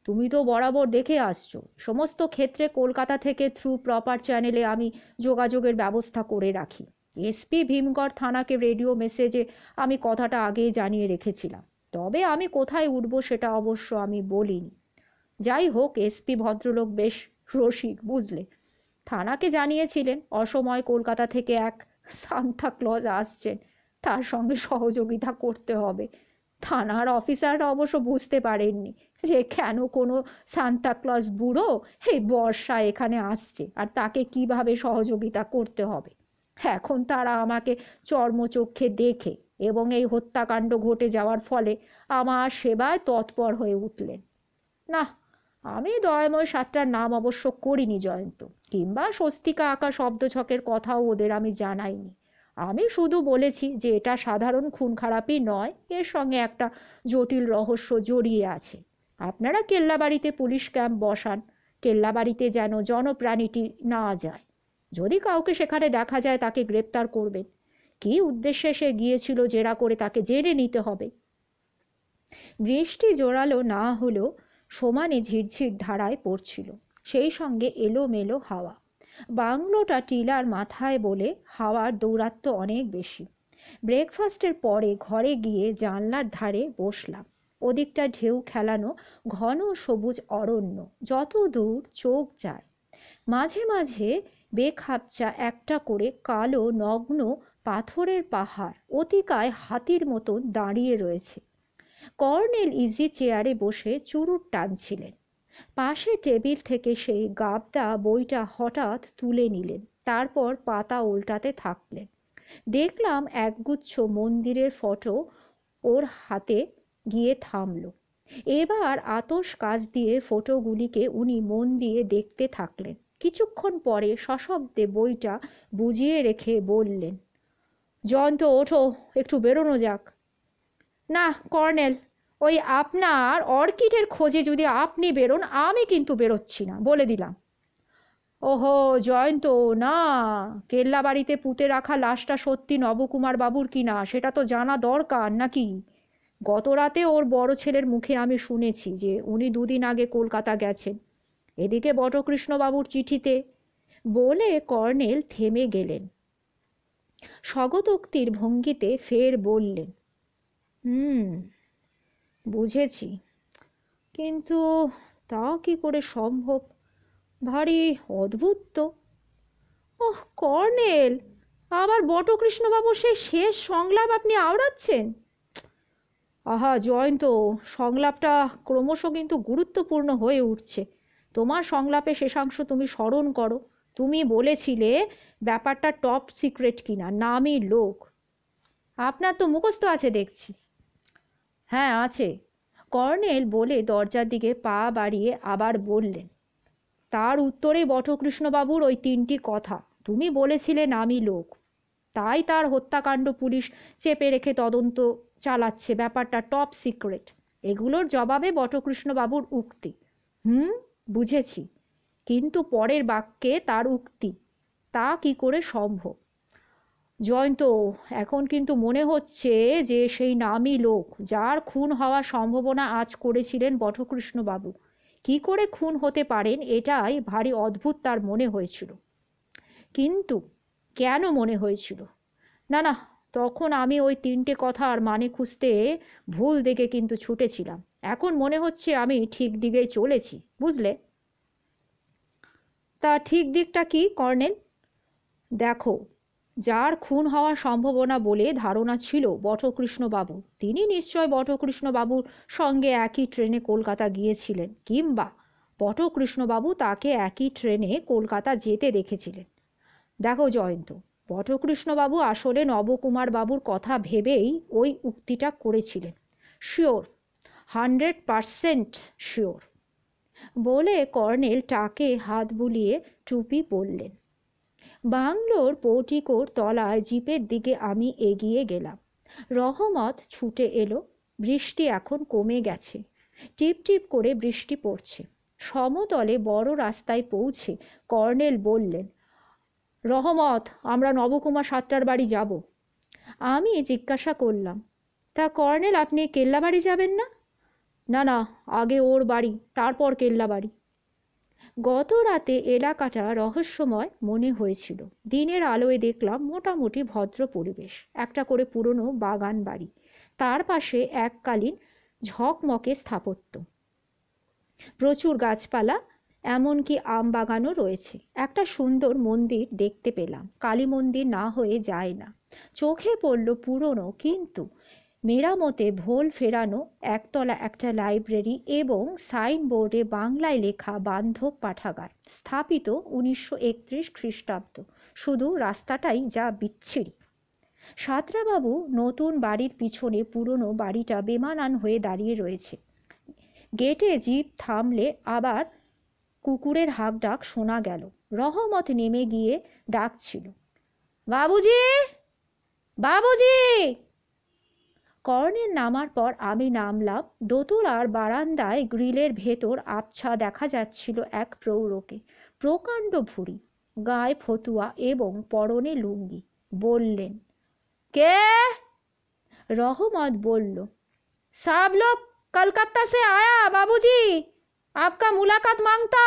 তুমি তো বরাবর দেখে আসছো, সমস্ত ক্ষেত্রে কলকাতা থেকে থ্রু প্রপার চ্যানেলে আমি যোগাযোগের ব্যবস্থা করে রাখি। এসপি ভীমগড় থানাকে রেডিও মেসেজে আমি কথাটা আগেই জানিয়ে রেখেছিলাম, তবে আমি কোথায় উঠবো সেটা অবশ্য আমি বলিনি। যাই হোক, এসপি ভদ্রলোক বেশ রসিক, বুঝলে। থানাকে জানিয়েছিলেন অসময় কলকাতা থেকে এক সান্তা ক্লজ আসছেন, তার সঙ্গে সহযোগিতা করতে হবে। থানার অফিসাররা অবশ্য বুঝতে পারেননি যে কেন কোনো সান্তা ক্লজ বুড়ো এই বর্ষায় এখানে আসছে আর তাকে কিভাবে সহযোগিতা করতে হবে। এখন তারা আমাকে চর্মচক্ষে দেখে এবং এই হত্যাকাণ্ড ঘটে যাওয়ার ফলে আমার সেবায় তৎপর হয়ে উঠলেন। না, আমি দয়াময় সাতটার নাম অবশ্য করিনি জয়ন্ত, কিংবা স্বস্তিকা আঁকা শব্দছকের কথাও ওদের আমি জানাইনি। আমি শুধু বলেছি যে এটা সাধারণ খুন খারাপই নয়, এর সঙ্গে একটা জটিল রহস্য জড়িয়ে আছে। আপনারা কেল্লাবাড়িতে পুলিশ ক্যাম্প বসান, কেল্লাবাড়িতে যেন জনপ্রাণীটি না যায়। যদি কাউকে সেখানে দেখা যায় তাকে গ্রেপ্তার করবেন। কি উদ্দেশ্যে সে গিয়েছিল জেরা করে তাকে জেনে নিতে হবে। বৃষ্টি জোরালো না হলেও সমানে ঝিরঝির ধারায় পড়ছিল, সেই সঙ্গে এলোমেলো হাওয়া। বাংলোটা টিলার মাথায় বলে হাওয়ার দৌরাত্ম্য অনেক বেশি। ব্রেকফাস্টের পরে ঘরে গিয়ে জানলার ধারে বসলাম। ওদিকটা ঢেউ খেলানো ঘন সবুজ অরণ্য, যত দূর চোখ যায়। মাঝে মাঝে বেখাপচা একটা করে কালো নগ্ন পাথরের পাহাড় অতিকায় হাতির মতন দাঁড়িয়ে রয়েছে। কর্নেল ইজি চেয়ারে বসে চুরুট টানছিলেন। পাশে টেবিল থেকে সেই গাবদা বইটা হঠাৎ তুলে নিলেন, তারপর পাতা উল্টাতে থাকলেন। দেখলাম একগুচ্ছ মন্দিরের ফটো ওর হাতে গিয়ে থামল। এবার আতশ কাচ দিয়ে ফটোগুলিকে উনি মন দিয়ে দেখতে থাকলেন। কিছুক্ষণ পরে সশব্দে বইটা বুঝিয়ে রেখে বললেন, জয়ন্ত ওঠো, একটু বেরোনো যাক। না কর্নেল, ওই আপনার অর্কিডের খোঁজে যদি আপনি বেরোন, আমি কিন্তু বেরোচ্ছি না, বলে দিলাম। ওহো জয়ন্ত, না, কেল্লা বাড়িতে পুঁতে রাখা লাশটা সত্যি নবকুমার বাবুর কিনা সেটা তো জানা দরকার নাকি। গত রাতে ওর বড় ছেলের মুখে আমি শুনেছি যে উনি 2 দিন আগে কলকাতা গেছেন। এদিকে বটকৃষ্ণবাবুর চিঠিতে, বলে কর্নেল থেমে গেলেন। স্বগতোক্তির ভঙ্গিতে ফের বললেন, হুম, বুঝেছি, কিন্তু তা কি করে সম্ভব? ভারী অদ্ভুত তো। ওহ কর্নেল, আবার বটকৃষ্ণবাবুর সেই শেষ সংলাপ আপনি আওড়াচ্ছেন। আহা জয়ন্ত, সংলাপটা ক্রমশ কিন্তু গুরুত্বপূর্ণ হয়ে উঠছে। তোমার সংলাপে শেষাংশ তুমি স্মরণ করো। তুমি বলেছিলে ব্যাপারটা টপ সিক্রেট কিনা, নামই লোক। আপনার তো মুখস্থ আছে দেখছি। হ্যাঁ আছে, কর্নেল বলে দরজার দিকে পা বাড়িয়ে আবার বললেন। তার উত্তরে বটকৃষ্ণবাবুর ওই তিনটি কথা। তুমি বলেছিলে নামই লোক, তাই তার হত্যাকাণ্ড পুলিশ চেপে রেখে তদন্ত চালাচ্ছে, ব্যাপারটা টপ সিক্রেট। এগুলোর জবাবে বটকৃষ্ণবাবুর উক্তি। হুম, বুঝেছি, কিন্তু পরের বাক্যে তার উক্তি, তা কি করে সম্ভব? জয়ন্ত, এখন কিন্তু মনে হচ্ছে যে সেই নামই লোক যার খুন হওয়ার সম্ভাবনা আজ করেছিলেন বটকৃষ্ণবাবু কি করে খুন হতে পারেন এটাই ভারী অদ্ভুত তার মনে হয়েছিল। কিন্তু কেন মনে হয়েছিল? না না, তখন আমি ওই তিনটে কথার মানে খুঁজতে ভুল দিকে কিন্তু ছুটেছিলাম। এখন মনে হচ্ছে আমি ঠিক দিকেই চলেছি, বুঝলে? তা ঠিক দিকটা কি কর্নেল? দেখো, যার খুন হওয়ার সম্ভাবনা বলে ধারণা ছিল বটকৃষ্ণবাবু, তিনি নিশ্চয় বটকৃষ্ণবাবুর সঙ্গে একই ট্রেনে কলকাতা গিয়েছিলেন, কিংবা বটকৃষ্ণবাবু তাকে একই ট্রেনে কলকাতা যেতে দেখেছিলেন। দেখো জয়ন্ত, বটকৃষ্ণবাবু আসলে নবকুমার বাবুর কথা ভেবেই ওই উক্তিটা করেছিলেন। Sure, 100% sure. বলে কর্নেল টাকে হাত বুলিয়ে টুপি পরলেন। বাংলোর পোর্টিকোর তলায় জিপের দিকে আমি এগিয়ে গেলাম। রহমত ছুটে এলো। বৃষ্টি এখন কমে গেছে, টিপ টিপ করে বৃষ্টি পড়ছে। সমতলে বড় রাস্তায় পৌঁছে কর্নেল বললেন, রহমত, আমরা নবকুমার সাতটার বাড়ি যাব। আমি জিজ্ঞাসা করলাম, তা কর্নেল, আপনি কেল্লাবাড়ি যাবেন না? না না, আগে ওর বাড়ি, তারপর কেল্লাবাড়ি। গত রাতে এলাকাটা রহস্যময় মনে হয়েছিল। দিনের আলোয় দেখলাম মোটামুটি ভদ্র পরিবেশ, একটা করে পুরনো বাগান বাড়ি, তার পাশে এককালীন ঝকমকে স্থাপত্য, প্রচুর গাছপালা, এমনকি আম বাগানও রয়েছে। একটা সুন্দর মন্দির দেখতে পেলাম, কালী মন্দির না হয়ে যায় না। চোখে পড়ল পুরনো কিন্তু মেরামতে ভোল ফেরানো একতলা একটা লাইব্রেরি এবং সাইনবোর্ডে বাংলায় লেখা বান্ধব পাঠাগার, স্থাপিত 1931 খ্রিস্টাব্দ। শুধু রাস্তাটাই যা বিচ্ছিরি। সাঁতরাবাবু নতুন বাড়ির পিছনে পুরনো বাড়িটা বেমানান হয়ে দাঁড়িয়ে রয়েছে। গেটে জিপ থামলে আবার কুকুরের হাঁক ডাক শোনা গেল। রহমত নেমে গিয়ে ডাকছিল, বাবুজি, বাবুজি। কর্নেল নামার পর আমি নামলাম। দোতলার বারান্দায় গ্রিলের ভেতর আবছা দেখা যাচ্ছিল এক প্রৌঢ়কে, প্রকাণ্ড ভুঁড়ি, গায়ে ফতুয়া এবং পরনে লুঙ্গি। বললেন, কে? রহমত বলল, सब लोग कलकत्ता से आया बाबूजी, आपका मुलाकात मांगता।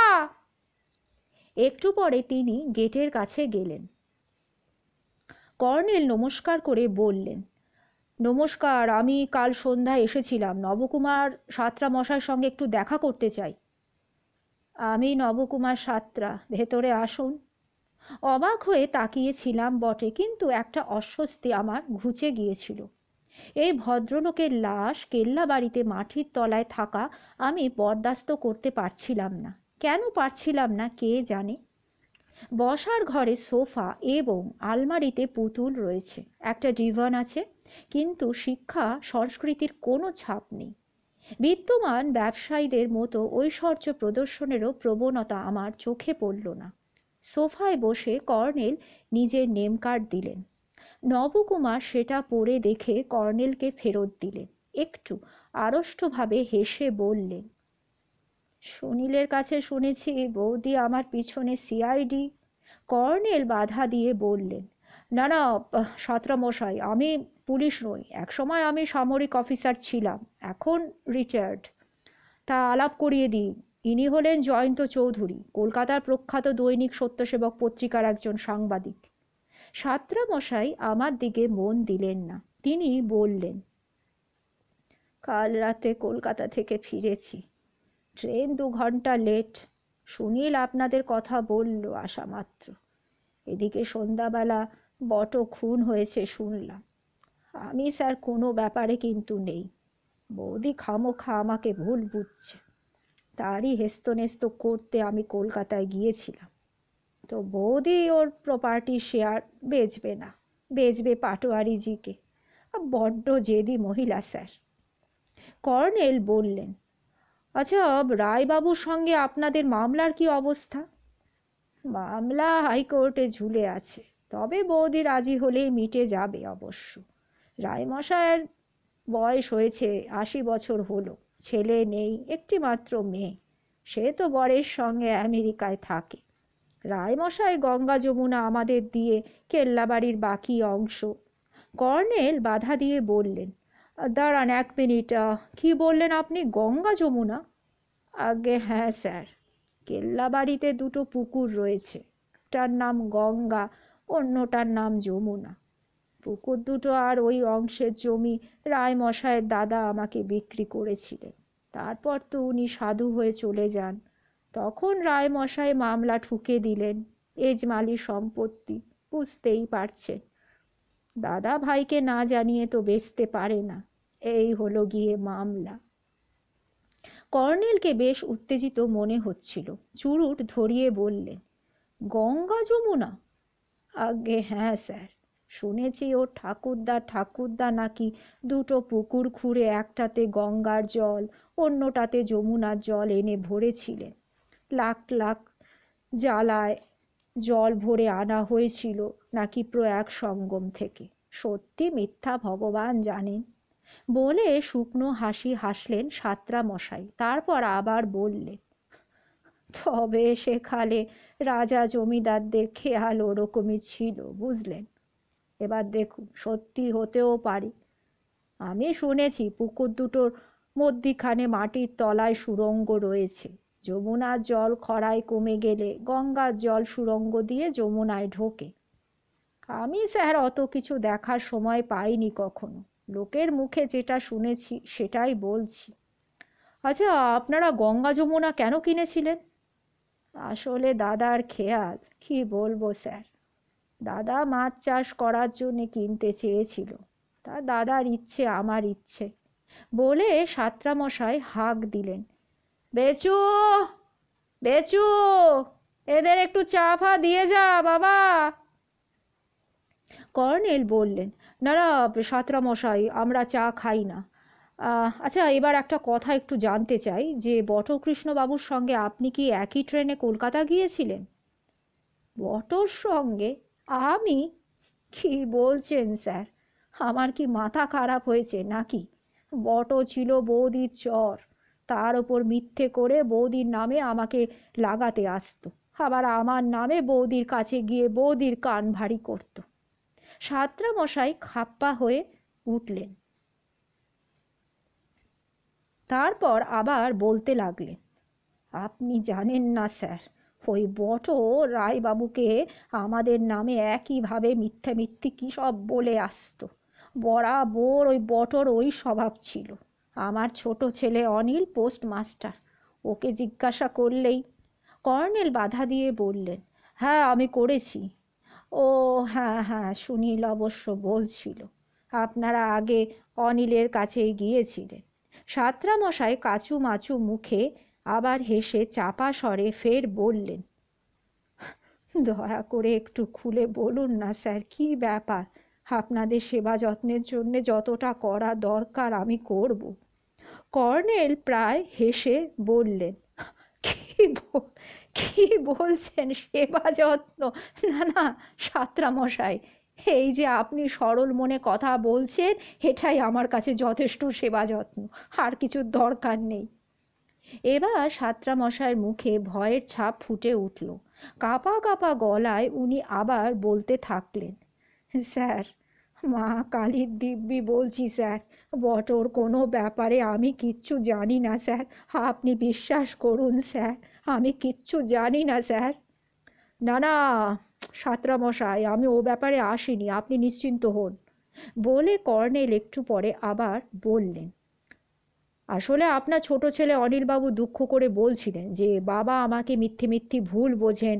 একটু পরে তিনি গেটের কাছে গেলেন। কর্নেল নমস্কার করে বললেন, নমস্কার, আমি কাল সন্ধ্যায় এসেছিলাম, নবকুমার সাঁতরা মশাইয়ের সঙ্গে একটু দেখা করতে চাই। আমি নবকুমার সাঁতরা, ভেতরে আসুন। অবাক হয়ে তাকিয়েছিলাম বটে, কিন্তু একটা অস্বস্তি আমার ঘুচে গিয়েছিল। এই ভদ্রলোকের লাশ কেল্লাবাড়িতে মাটির তলায় থাকা আমি বরদাস্ত করতে পারছিলাম না। কেন পারছিলাম না কে জানে। বসার ঘরে সোফা এবং আলমারিতে পুতুল রয়েছে, একটা ডিভান আছে, কিন্তু শিক্ষা সংস্কৃতির কোনো ছাপ নেই। বিদ্যমান ব্যবসায়ীদের মতো ঐশ্বর্য প্রদর্শনেরও প্রবণতা আমার চোখে পড়ল না। সোফায় বসে কর্নেল নিজের নেম কার্ড দিলেন। নবকুমার সেটা পড়ে দেখে কর্নেলকে ফেরত দিলেন। একটু আড়ষ্টভাবে হেসে বললেন, সুনীলের কাছে শুনেছি বৌদি আমার পিছনে সিআইডি। কর্নেল বাধা দিয়ে বললেন, না না সাঁতরা মশাই, আমি পুলিশ নই, একসময় আমি সামরিক অফিসার ছিলাম, এখন রিটায়ার্ড। তা আলাপ করিয়ে দিই, ইনি হলেন জয়ন্ত চৌধুরী, কলকাতার প্রখ্যাত দৈনিক সত্যসেবক পত্রিকার একজন সাংবাদিক। সাঁতরা মশাই আমার দিকে মন দিলেন না। তিনি বললেন, কাল রাতে কলকাতা থেকে ফিরেছি, ট্রেন 2 ঘন্টা লেট। সুনীল আপনাদের কথা বলল আসা মাত্র। এদিকে সন্ধ্যাবেলা বট খুন হয়েছে শুনলাম। আমি স্যার কোনো ব্যাপারে কিন্তু নেই। বৌদি খামোখা আমাকে ভুল বুঝছে। তারই হেস্তনেস্ত করতে আমি কলকাতায় গিয়েছিলাম। তো বৌদি ওর প্রপার্টি শেয়ার বেচবে না, বেচবে পাটোয়ারিজিকে। বড্ড জেদি মহিলা স্যার। কর্নেল বললেন, আচ্ছা, রায়বাবুর সঙ্গে আপনাদের মামলার কি অবস্থা? মামলা হাইকোর্টে ঝুলে আছে, তবে বৌদি রাজি হলেই মিটে যাবে অবশ্য। রায়মশায়ের বয়স হয়েছে, 80 বছর হলো। ছেলে নেই, একটি মাত্র মেয়ে। সে তো বরের সঙ্গে আমেরিকায় থাকে। রায়মশাই গঙ্গা যমুনা আমাদের দিয়ে কেল্লাবাড়ির বাকি অংশ। কর্নেল বাধা দিয়ে বললেন, দাঁড়ান 1 মিনিট, কি বললেন আপনি, গঙ্গা যমুনা? আগে হ্যাঁ স্যার, কেল্লাবাড়িতে দুটো পুকুর রয়েছে, একটার নাম গঙ্গা, অন্যটার নাম যমুনা। পুকুর দুটো আর ওই অংশের জমি রায়মশায়ের দাদা আমাকে বিক্রি করেছিলেন। তারপর তো উনি সাধু হয়ে চলে যান। তখন রায়মশাই মামলা ঠুকে দিলেন, এজমালি সম্পত্তি, বুঝতেই পারছেন। দাদা ভাইকে না জানিয়ে তো বেচতে পারে না। এই হলো গিয়ে মামলা। কর্নেলকে বেশ উত্তেজিত মনে হচ্ছিল। চুরুট ধরিয়ে বললেন, গঙ্গা যমুনা? আজ্ঞে হ্যাঁ স্যার, শুনেছি ওর ঠাকুরদা নাকি দুটো পুকুর খুঁড়ে একটাতে গঙ্গার জল, অন্যটাতে যমুনার জল এনে ভরেছিলেন। লাখ লাখ জ্বালায় জল ভরে আনা হয়েছিল নাকি প্রয়াগ সঙ্গম থেকে। সত্যি মিথ্যা ভগবান জানেন। বলে শুকনো হাসি হাসলেন সাঁতরামশাই। তারপর আবার বললেন, তবে সেকালে রাজা জমিদারদের খেয়াল ওরকমই ছিল, বুঝলেন। এবার দেখুন, সত্যি হতেও পারে। আমি শুনেছি পুকুর দুটোর মধ্যিখানে মাটির তলায় সুড়ঙ্গ রয়েছে। যমুনার জল খরায় কমে গেলে গঙ্গার জল সুড়ঙ্গ দিয়ে যমুনায় ঢোকে। আমি স্যার অত কিছু দেখার সময় পাইনি কখনো, লোকের মুখে যেটা শুনেছি সেটাই বলছি। আচ্ছা, আপনারা গঙ্গা যমুনা কেন কিনেছিলেন? আসলে দাদার খেয়াল, কি বলবো স্যার। দাদা মাছ চাষ করার জন্য কিনতে চেয়েছিল, তা দাদার ইচ্ছে আমার ইচ্ছে। বলে সাঁতরামশাই হাঁক দিলেন, বেচু, বেচু, এদের একটু চা ফা দিয়ে যা বাবা। কর্নেল বললেন, না না সাঁতরামশাই, আমরা চা খাই না। আচ্ছা, এবার একটা কথা একটু জানতে চাই যে বটকৃষ্ণ বাবুর সঙ্গে আপনি কি একই ট্রেনে কলকাতা গিয়েছিলেন? বটর সঙ্গে? আমি? কি বলছেন স্যার? আমার কি মাথা খারাপ হয়েছে নাকি? বট ছিল বৌদির চর, তার ওপর মিথ্যে করে বৌদির নামে আমাকে লাগাতে আসতো, আবার আমার নামে বৌদির কাছে গিয়ে বৌদির কান ভারী করত। সাঁতরামশাই খাপ্পা হয়ে উঠলেন। তারপর আবার বলতে লাগলেন, আপনি জানেন না স্যার, ওই বটও রায়বাবুকে আমাদের নামে একইভাবে মিথ্যে মিথ্যে কী সব বলে আসতো। বরাবর ওই বটর ওই স্বভাব ছিল। আমার ছোট ছেলে অনিল পোস্টমাস্টার, ওকে জিজ্ঞাসা করলেই। কর্নেল বাধা দিয়ে বললেন, হ্যাঁ আমি করেছি। ও হ্যাঁ হ্যাঁ, সুনীল অবশ্য বলছিল আপনারা আগে অনিলের কাছেই গিয়েছিলেন। সাঁতরামশাই কাচু মাচু মুখে আবার হেসে চাপা স্বরে ফের বললেন, দয়া করে একটু খুলে বলুন না স্যার, কি ব্যাপার। আপনাদের সেবা যত্নের জন্য যতটা করা দরকার আমি করব। কর্নেল প্রায় হেসে বললেন, কি কি বলছেন সেবা যত্ন? না না সাঁতরামশাই, এই যে আপনি সরল মনে কথা বলছেন, এটাই আমার কাছে যথেষ্ট সেবা যত্ন, আর কিছুর দরকার নেই। এবার সাঁতরামশাইয়ের মুখে ভয়ের ছাপ ফুটে উঠল। কাঁপা কাঁপা গলায় উনি আবার বলতে থাকলেন, স্যার, মা কালীর দিব্যি বলছি স্যার, বটর কোনো ব্যাপারে আমি কিচ্ছু জানি না স্যার। আপনি বিশ্বাস করুন স্যার, আমি কিচ্ছু জানি না স্যার। না না সাঁতরামশাই, আমি ও ব্যাপারে আসিনি, আপনি নিশ্চিন্ত হন। বলে কর্নেল একটু পরে আবার বললেন, আসলে আপনার ছোট ছেলে অনিলবাবু দুঃখ করে বলছিলেন যে বাবা আমাকে মিথ্যে মিথ্যে ভুল বোঝেন।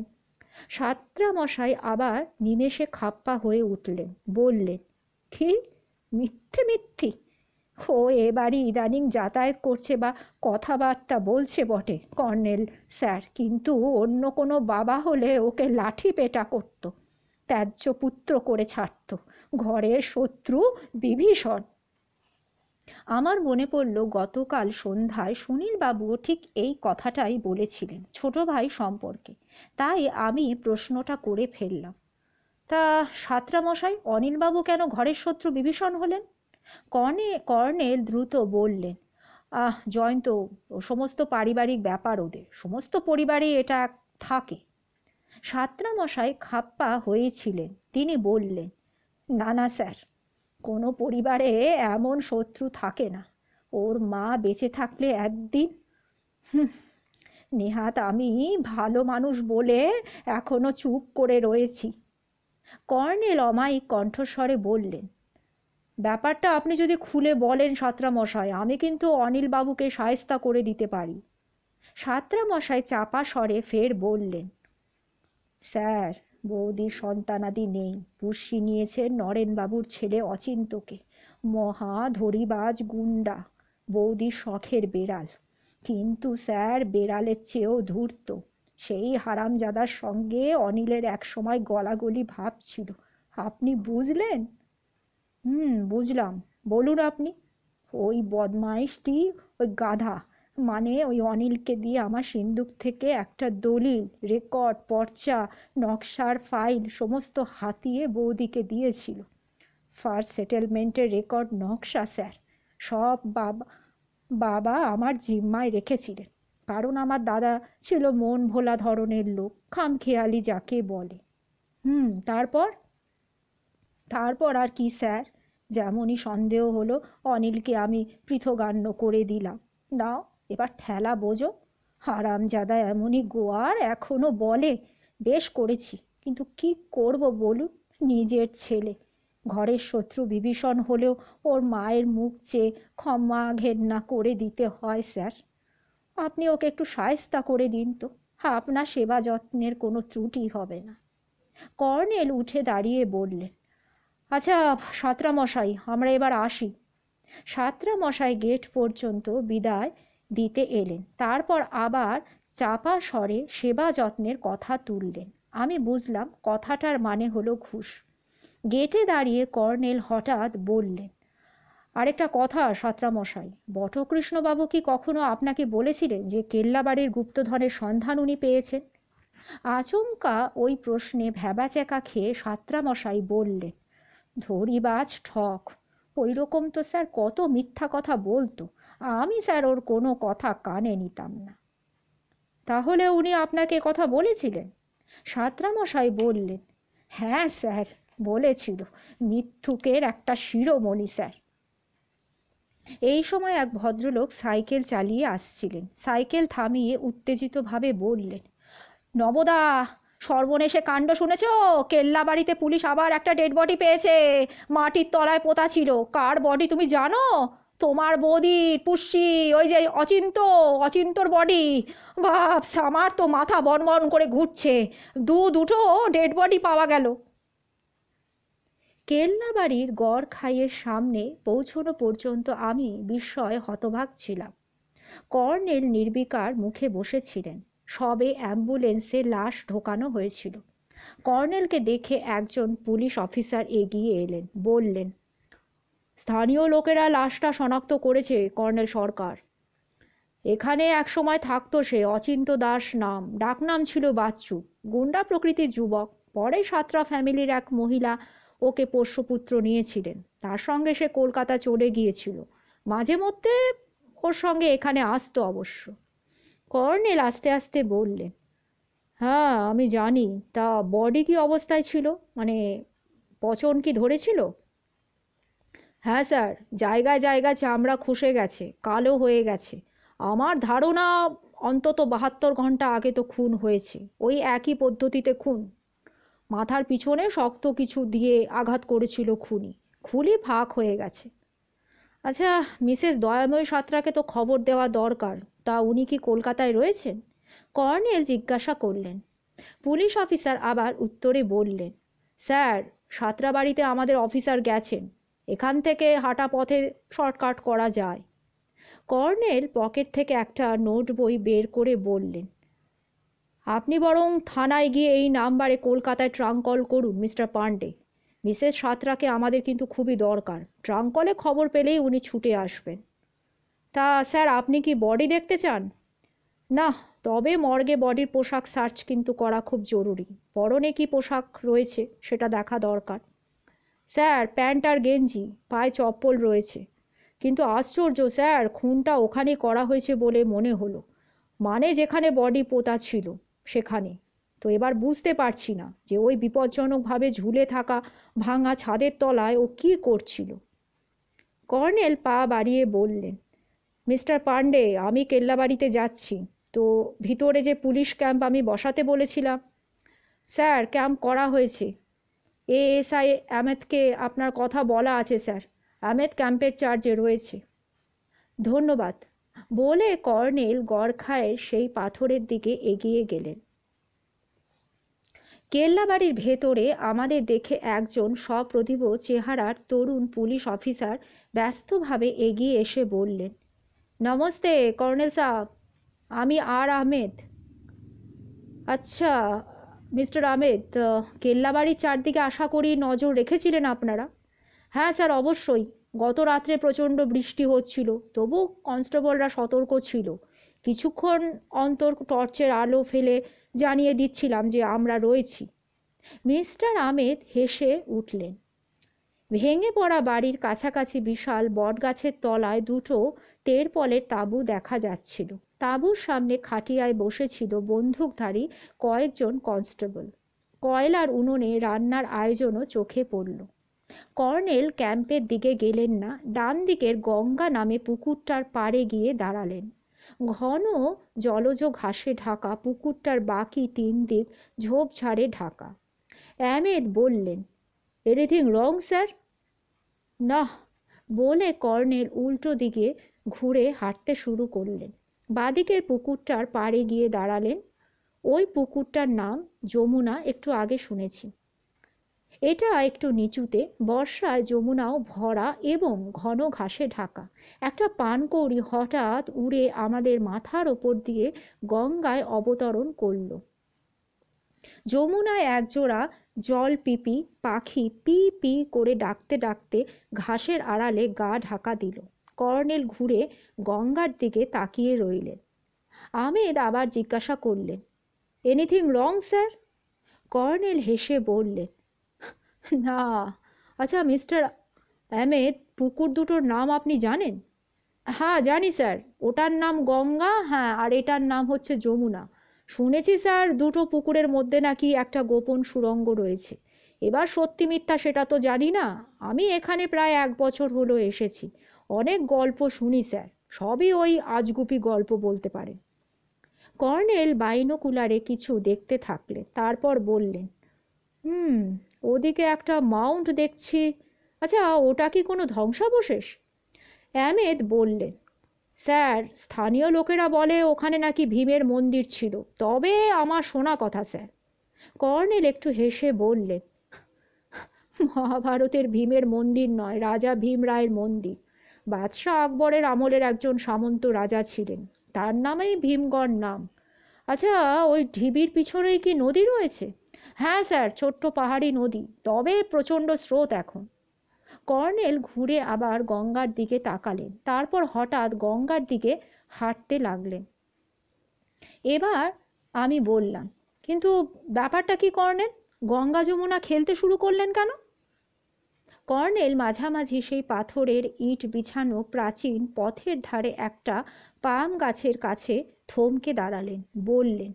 সাঁতরামশাই আবার নিমেষে খাপ্পা হয়ে উঠলেন, বললেন, কি মিথ্যে মিথ্যে? ও এবারই ইদানিং যাতায়াত করছে বা কথাবার্তা বলছে বটে কর্নেল স্যার, কিন্তু অন্য কোনো বাবা হলে ওকে লাঠি পেটা করত, ত্যায্য পুত্র করে ছাড়ত। ঘরের শত্রু বিভীষণ। আমার মনে পড়ল গতকাল সন্ধ্যায় সুনীল বাবুও ঠিক এই কথাটাই বলেছিলেন ছোট ভাই সম্পর্কে। তাই আমি প্রশ্নটা করে ফেললাম, তা সাঁতরামশাই, অনিলবাবু কেন ঘরের শত্রু বিভীষণ হলেন? কর্নেল দ্রুত বললেন, জয়ন্ত, ও সমস্ত পারিবারিক ব্যাপার, ওদের সমস্ত পরিবারেই এটা থাকে। সাঁতরামশাই খাপ্পা হয়েছিলেন। তিনি বললেন, না না স্যার, কোনো পরিবারে এমন শত্রু থাকে না। ওর মা বেঁচে থাকলে একদিন, হুঁ, নেহাত আমি ভালো মানুষ বলে এখনো চুপ করে রয়েছি। কর্নেল অমায়িক কণ্ঠস্বরে বললেন, ব্যাপারটা আপনি যদি খুলে বলেন সাঁতরামশাই, আমি কিন্তু অনিলবাবুকে শায়েস্তা করে দিতে পারি। সাঁতরামশাই চাপা স্বরে ফের বললেন, স্যার, বৌদির সন্তানাদি নেই, পুষ্যি নিয়েছেন নরেনবাবুর ছেলে অচিন্তকে। মহা ধরিবাজ গুন্ডা, বৌদির শখের বেড়াল, কিন্তু স্যার বেড়ালের চেয়েও ধূর্ত। সেই হারামজাদার সঙ্গে অনিলের একসময় গলাগলি ভাব ছিল, আপনি বুঝলেন? বুঝলাম, বলুন আপনি। ওই বদমাইশটি, ওই গাধা, মানে ওই অনিলকে দিয়ে আমার সিন্দুক থেকে একটা দলিল, রেকর্ড, পর্চা, নকশার ফাইল সমস্ত হাতিয়ে বৌদিকে দিয়েছিল। ফার্স্ট সেটেলমেন্টের রেকর্ড, নকশা স্যার, সব বাবা বাবা আমার জিম্মায় রেখেছিলেন। কারণ আমার দাদা ছিল মন ভোলা ধরনের লোক, খামখেয়ালি যাকে বলে। তারপর? তারপর আর কি স্যার, যেমনই সন্দেহ হলো অনিলকে আমি পৃথগান্য করে দিলাম। নাও এবার ঠেলা বোঝো। হারামজাদা এমনই গোয়ার, এখনো বলে, বেশ করেছি, কিন্তু কি করব বলুন? নিজের ছেলে, ঘরের শত্রু বিভীষণ হলেও ওর মায়ের মুখ চেয়ে ক্ষমা ঘেন্না করে দিতে হয় স্যার। আপনি ওকে একটু শায়েস্তা করে দিন তো, আপনার সেবা যত্নের কোনো ত্রুটি হবে না। কর্নেল উঠে দাঁড়িয়ে বললেন, আচ্ছা সাঁতরামশাই, আমরা এবার আসি। সাঁতরামশাই গেট পর্যন্ত বিদায় দিতে এলেন, তারপর আবার চাপা স্বরে সেবা যত্নের কথা তুললেন। আমি বুঝলাম কথাটার মানে হলো ঘুষ। গেটে দাঁড়িয়ে কর্নেল হঠাৎ বললেন, আরেকটা কথা সাঁতরামশাই, বটকৃষ্ণবাবু কি কখনো আপনাকে বলেছিলেন যে কেল্লাবাড়ির গুপ্তধনের সন্ধান উনি পেয়েছেন? আচমকা ওই প্রশ্নে ভ্যাবাচ্যাকা খেয়ে সাঁতরামশাই বললেন, ধরিবাজ ঠক, ওই রকম তো স্যার কত মিথ্যা কথা বলতো, আমি স্যার ওর কোনো কথা কানে নিতাম না। তাহলে উনি আপনাকে কথা বলেছিলেন? সাঁতরামশাই বললেন, হ্যাঁ স্যার, বলেছিল, মিথ্যুকের একটা শিরোমণি স্যার। এই সময় এক ভদ্রলোক সাইকেল চালিয়ে আসছিলেন। সাইকেল থামিয়ে উত্তেজিতভাবে বললেন, নবদা, সর্বনেশে কাণ্ড শুনেছ? কেল্লাবাড়িতে পুলিশ আবার একটা ডেড বডি পেয়েছে, মাটির তলায় পোতা ছিল। কার বডি তুমি জানো? তোমার বৌদির, পুষ্যি, ওই যে অচিন্তর বডি। বাপস, আমার তো মাথা বনবন করে ঘুরছে। দুটো ডেড বডি পাওয়া গেল। কেল্লাবাড়ির গড় খাইয়ের সামনে পৌঁছনো পর্যন্ত আমি বিস্ময়ে হতবাক ছিলাম। কর্নেল নির্বিকার মুখে বসেছিলেন। সবে অ্যাম্বুলেন্সে লাশ ঢোকানো হয়েছিল। কর্নেলকে দেখে একজন পুলিশ অফিসার এগিয়ে এলেন, বললেন, স্থানীয় লোকেরা লাশটা শনাক্ত করেছে কর্নেল সরকার। এখানে একসময় থাকতো সে, অচিন্ত দাস নাম, ডাকনাম ছিল বাচ্চু। গুন্ডা প্রকৃতির যুবক। পরে সাঁতরা ফ্যামিলির এক মহিলা ওকে পোষ্যপুত্র নিয়েছিলেন। তার সঙ্গে সে কলকাতা চলে গিয়েছিল। মাঝে মধ্যে ওর সঙ্গে এখানে আসতো অবশ্য। কর্নেল আস্তে আস্তে বললেন, হ্যাঁ আমি জানি। তা বডি কি অবস্থায় ছিল, মানে পচন কি ধরেছিল? হ্যাঁ স্যার, জায়গায় জায়গায় চামড়া খসে গেছে, কালো হয়ে গেছে। আমার ধারণা অন্তত 72 ঘন্টা আগে তো খুন হয়েছে, ওই একই পদ্ধতিতে খুন। মাথার পিছনে শক্ত কিছু দিয়ে আঘাত করেছিল খুনি, খুলি ফাঁক হয়ে গেছে। আচ্ছা, মিসেস দয়াময়ী সাঁতরাকে তো খবর দেওয়া দরকার। তা উনি কি কলকাতায় রয়েছেন? কর্নেল জিজ্ঞাসা করলেন। পুলিশ অফিসার আবার উত্তরে বললেন, স্যার, সাঁতরাবাড়িতে আমাদের অফিসার গেছেন। এখান থেকে হাঁটা পথে শর্টকাট করা যায়। কর্নেল পকেট থেকে একটা নোট বই বের করে বললেন, আপনি বরং থানায় গিয়ে এই নাম্বারে কলকাতায় ট্রাঙ্ক কল করুন মিস্টার পান্ডে। মিসেস সাঁতরাকে আমাদের কিন্তু খুবই দরকার। ট্রাঙ্ক কলে খবর পেলেই উনি ছুটে আসবেন। তা স্যার, আপনি কি বডি দেখতে চান? না, তবে মর্গে বডির পোশাক সার্চ কিন্তু করা খুব জরুরি। পরনে কি পোশাক রয়েছে সেটা দেখা দরকার। স্যার, প্যান্ট আর গেঞ্জি, পায়ে চপ্পল রয়েছে। কিন্তু আশ্চর্য স্যার, খুনটা ওখানে করা হয়েছে বলে মনে হলো। মানে যেখানে বডি পোতা ছিল সেখানে। তো এবার বুঝতে পারছি না যে ওই বিপজ্জনকভাবে ঝুলে থাকা ভাঙা ছাদের তলায় ও কী করছিল। কর্নেল পা বাড়িয়ে বললেন, মিস্টার পান্ডে, আমি কেল্লাবাড়িতে যাচ্ছি। তো ভিতরে যে পুলিশ ক্যাম্প আমি বসাতে বলেছিলাম। স্যার, ক্যাম্প করা হয়েছে। এএসআই আহমেদকে আপনার কথা বলা আছে স্যার। আহমেদ ক্যাম্পের চার্জে রয়েছে। ধন্যবাদ বলে কর্নেল গড়খায়ের সেই পাথরের দিকে এগিয়ে গেলেন। কেল্লাবাড়ির ভেতরে আমাদের দেখে একজন সপ্রতিভ চেহারার তরুণ পুলিশ অফিসার ব্যস্তভাবে এগিয়ে এসে বললেন, নমস্তে কর্নেল সাহেব, আমি আহমেদ। আচ্ছা মিস্টার আহমেদ, কেল্লাবাড়ির চারদিকে আশা করি নজর রেখেছিলেন আপনারা? হ্যাঁ স্যার, অবশ্যই। গত রাত্রে প্রচণ্ড বৃষ্টি হচ্ছিল, তবু কনস্টেবলরা সতর্ক ছিল। কিছুক্ষণ অন্তর টর্চের আলো ফেলে জানিয়ে দিচ্ছিলাম যে আমরা রয়েছি। মিস্টার আহমেদ হেসে উঠলেন। ভেঙে পড়া বাড়ির কাছাকাছি বিশাল বটগাছের তলায় দুটো তেরপলের তাঁবু দেখা যাচ্ছিল। তাঁবুর সামনে খাটিয়ায় বসেছিল বন্দুকধারী কয়েকজন কনস্টেবল। কয়লার উনুনে রান্নার আয়োজনও চোখে পড়ল। কর্নেল ক্যাম্পের দিকে গেলেন না, ডান দিকের গঙ্গা নামে পুকুরটার পাড়ে গিয়ে দাঁড়ালেন। ঘন জলজ ঘাসে ঢাকা পুকুরটার বাকি তিন দিক ঝোপঝাড়ে ঢাকা। আহমেদ বললেন, এনিথিং রং স্যার? না বলে কর্নেল উল্টো দিকে ঘুরে হাঁটতে শুরু করলেন। বাদিকের পুকুরটার পাড়ে গিয়ে দাঁড়ালেন। ওই পুকুরটার নাম যমুনা, একটু আগে শুনেছি। এটা একটু নিচুতে, বর্ষায় যমুনাও ভরা এবং ঘন ঘাসে ঢাকা। একটা পানকৌড়ি হঠাৎ উড়ে আমাদের মাথার ওপর দিয়ে গঙ্গায় অবতরণ করল। যমুনায় একজোড়া জলপিপি পাখি পি পি করে ডাকতে ডাকতে ঘাসের আড়ালে গা ঢাকা দিল। কর্নেল ঘুরে গঙ্গার দিকে তাকিয়ে রইলেন। আহমেদ আবার জিজ্ঞাসা করলেন, এনিথিং রং স্যার? কর্নেল হেসে বললেন, না। আচ্ছা মিস্টার আহমেদ, পুকুর দুটোর নাম আপনি জানেন? হ্যাঁ জানি স্যার, ওটার নাম গঙ্গা, হ্যাঁ, আর এটার নাম হচ্ছে যমুনা। শুনেছি স্যার দুটো পুকুরের মধ্যে নাকি একটা গোপন সুড়ঙ্গ রয়েছে। এবার সত্যি মিথ্যা সেটা তো জানি না। আমি এখানে প্রায় 1 বছর হলো এসেছি। অনেক গল্প শুনি স্যার, সবই ওই আজগুবি গল্প বলতে পারেন। কর্নেল বাইনোকুলারে কিছু দেখতে থাকলেন, তারপর বললেন, হুম, ওদিকে একটা মাউন্ট দেখছি। আচ্ছা, ওটা কি কোনো ধ্বংসাবশেষ? আহমেদ বললেন, স্যার, স্থানীয় লোকেরা বলে ওখানে নাকি ভীমের মন্দির ছিল, তবে আমার শোনা কথা স্যার। কর্নেল একটু হেসে বললেন, মহাভারতের ভীমের মন্দির নয়, রাজা ভীম রায়ের মন্দির। বাদশাহ আকবরের আমলের একজন সামন্ত রাজা ছিলেন, তার নামেই ভীমগড় নাম। আচ্ছা, ওই ঢিবির পিছনেই কি নদী রয়েছে? হ্যাঁ স্যার, ছোট্ট পাহাড়ি নদী, তবে প্রচণ্ড স্রোত এখন। কর্নেল ঘুরে আবার গঙ্গার দিকে তাকালেন, তারপর হঠাৎ গঙ্গার দিকে হাঁটতে লাগলেন। এবার আমি বললাম, কিন্তু ব্যাপারটা কি কর্নেল? গঙ্গা যমুনা খেলতে শুরু করলেন কেন? কর্নেল মাঝামাঝি সেই পাথরের ইট বিছানো প্রাচীন পথের ধারে একটা পাম গাছের কাছে থমকে দাঁড়ালেন। বললেন,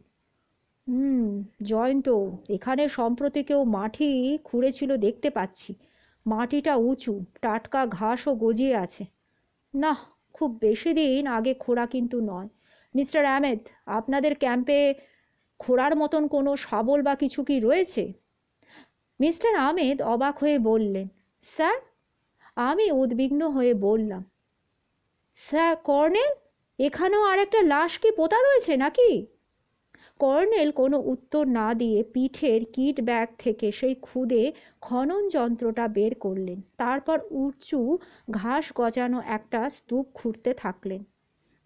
হুম, জয়ন্ত, এখানে সম্প্রতি কেউ মাটি খুঁড়েছিল দেখতে পাচ্ছি। মাটিটা উঁচু, টাটকা ঘাসও গজিয়ে আছে। না, খুব বেশি দিন আগে খোঁড়া কিন্তু নয়। মিস্টার আহমেদ, আপনাদের ক্যাম্পে খোঁড়ার মতন কোনো শাবল বা কিছু কি রয়েছে? মিস্টার আহমেদ অবাক হয়ে বললেন, স্যার? আমি উদ্বিগ্ন হয়ে বললাম, স্যার কর্নেল, এখানেও আর একটা লাশ কি পোতা রয়েছে নাকি? কর্নেল কোনো উত্তর না দিয়ে পিঠের কিট ব্যাগ থেকে সেই খুদে খনন যন্ত্রটা বের করলেন। তারপর উঁচু ঘাস গজানো একটা স্তূপ খুঁড়তে থাকলেন।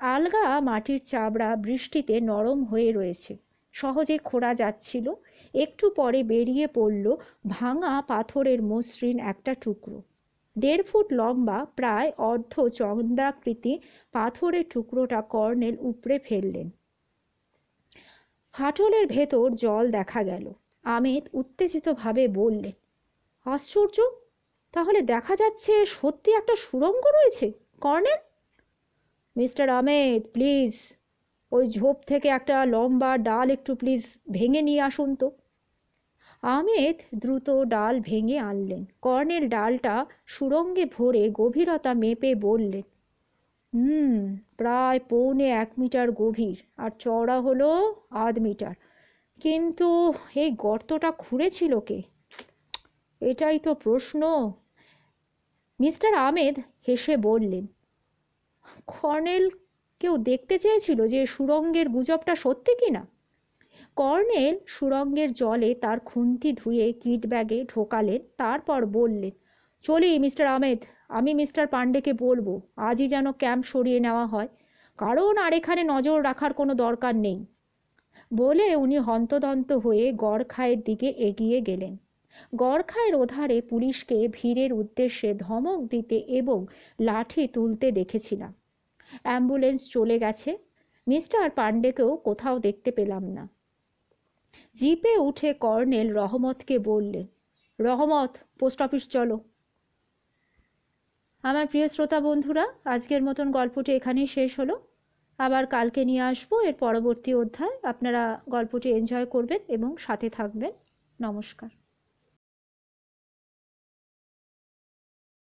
আলগা মাটির চাবড়া বৃষ্টিতে নরম হয়ে রয়েছে, সহজে খোঁড়া যাচ্ছিল। একটু পরে বেরিয়ে পড়ল ভাঙা পাথরের মসৃণ একটা টুকরো। 1.5 ফুট লম্বা, প্রায় অর্ধ চন্দ্রাকৃতি পাথরের টুকরোটা কর্নেল উপড়ে ফেললেন। ফাটলের ভেতর জল দেখা গেল। আমেদ উত্তেজিতভাবে বললেন, আশ্চর্য! তাহলে দেখা যাচ্ছে সত্যি একটা সুড়ঙ্গ রয়েছে। কর্নেল! মিস্টার আমেদ, প্লিজ ওই ঝোপ থেকে একটা লম্বা ডাল একটু প্লিজ ভেঙে নিয়ে আসুন তো। আমেদ দ্রুত ডাল ভেঙে আনলেন। কর্নেল ডালটা সুড়ঙ্গে ভরে গভীরতা মেপে বললেন, প্রায় 1.25 মিটার গভীর আর চওড়া হলো 1/2 মিটার। কিন্তু এই গর্তটা খুঁড়েছিল কে? এটাই তো প্রশ্ন। মিস্টার আমেদ হেসে বললেন, কর্নেল কেউ দেখতে চেয়েছিল যে সুড়ঙ্গের গুজবটা সত্যি কিনা। কর্নেল সুড়ঙ্গের জলে তার খুন্তি ধুয়ে কিট ব্যাগে ঢোকালেন। তারপর বললেন, চলি মিস্টার আমেদ, আমি মিস্টার পান্ডেকে বলবো আজই যেন ক্যাম্প সরিয়ে নেওয়া হয়, কারণ আর এখানে নজর রাখার কোনো দরকার নেই। বলে উনি হন্তদন্ত হয়ে গড়খায়ের দিকে এগিয়ে গেলেন। গড়খায়ের ওধারে পুলিশকে ভিড়ের উদ্দেশ্যে ধমক দিতে এবং লাঠি তুলতে দেখেছিলাম। অ্যাম্বুলেন্স চলে গেছে। মিস্টার পান্ডেকেও কোথাও দেখতে পেলাম না। জিপে উঠে কর্নেল রহমতকে বললেন, রহমত, পোস্ট অফিস চলো। আমার প্রিয় শ্রোতা বন্ধুরা, আজকের মতন গল্পটি এখানেই শেষ হলো। আবার কালকে নিয়ে আসবো এর পরবর্তী অধ্যায়। আপনারা গল্পটি এনজয় করবেন এবং সাথে থাকবেন। নমস্কার।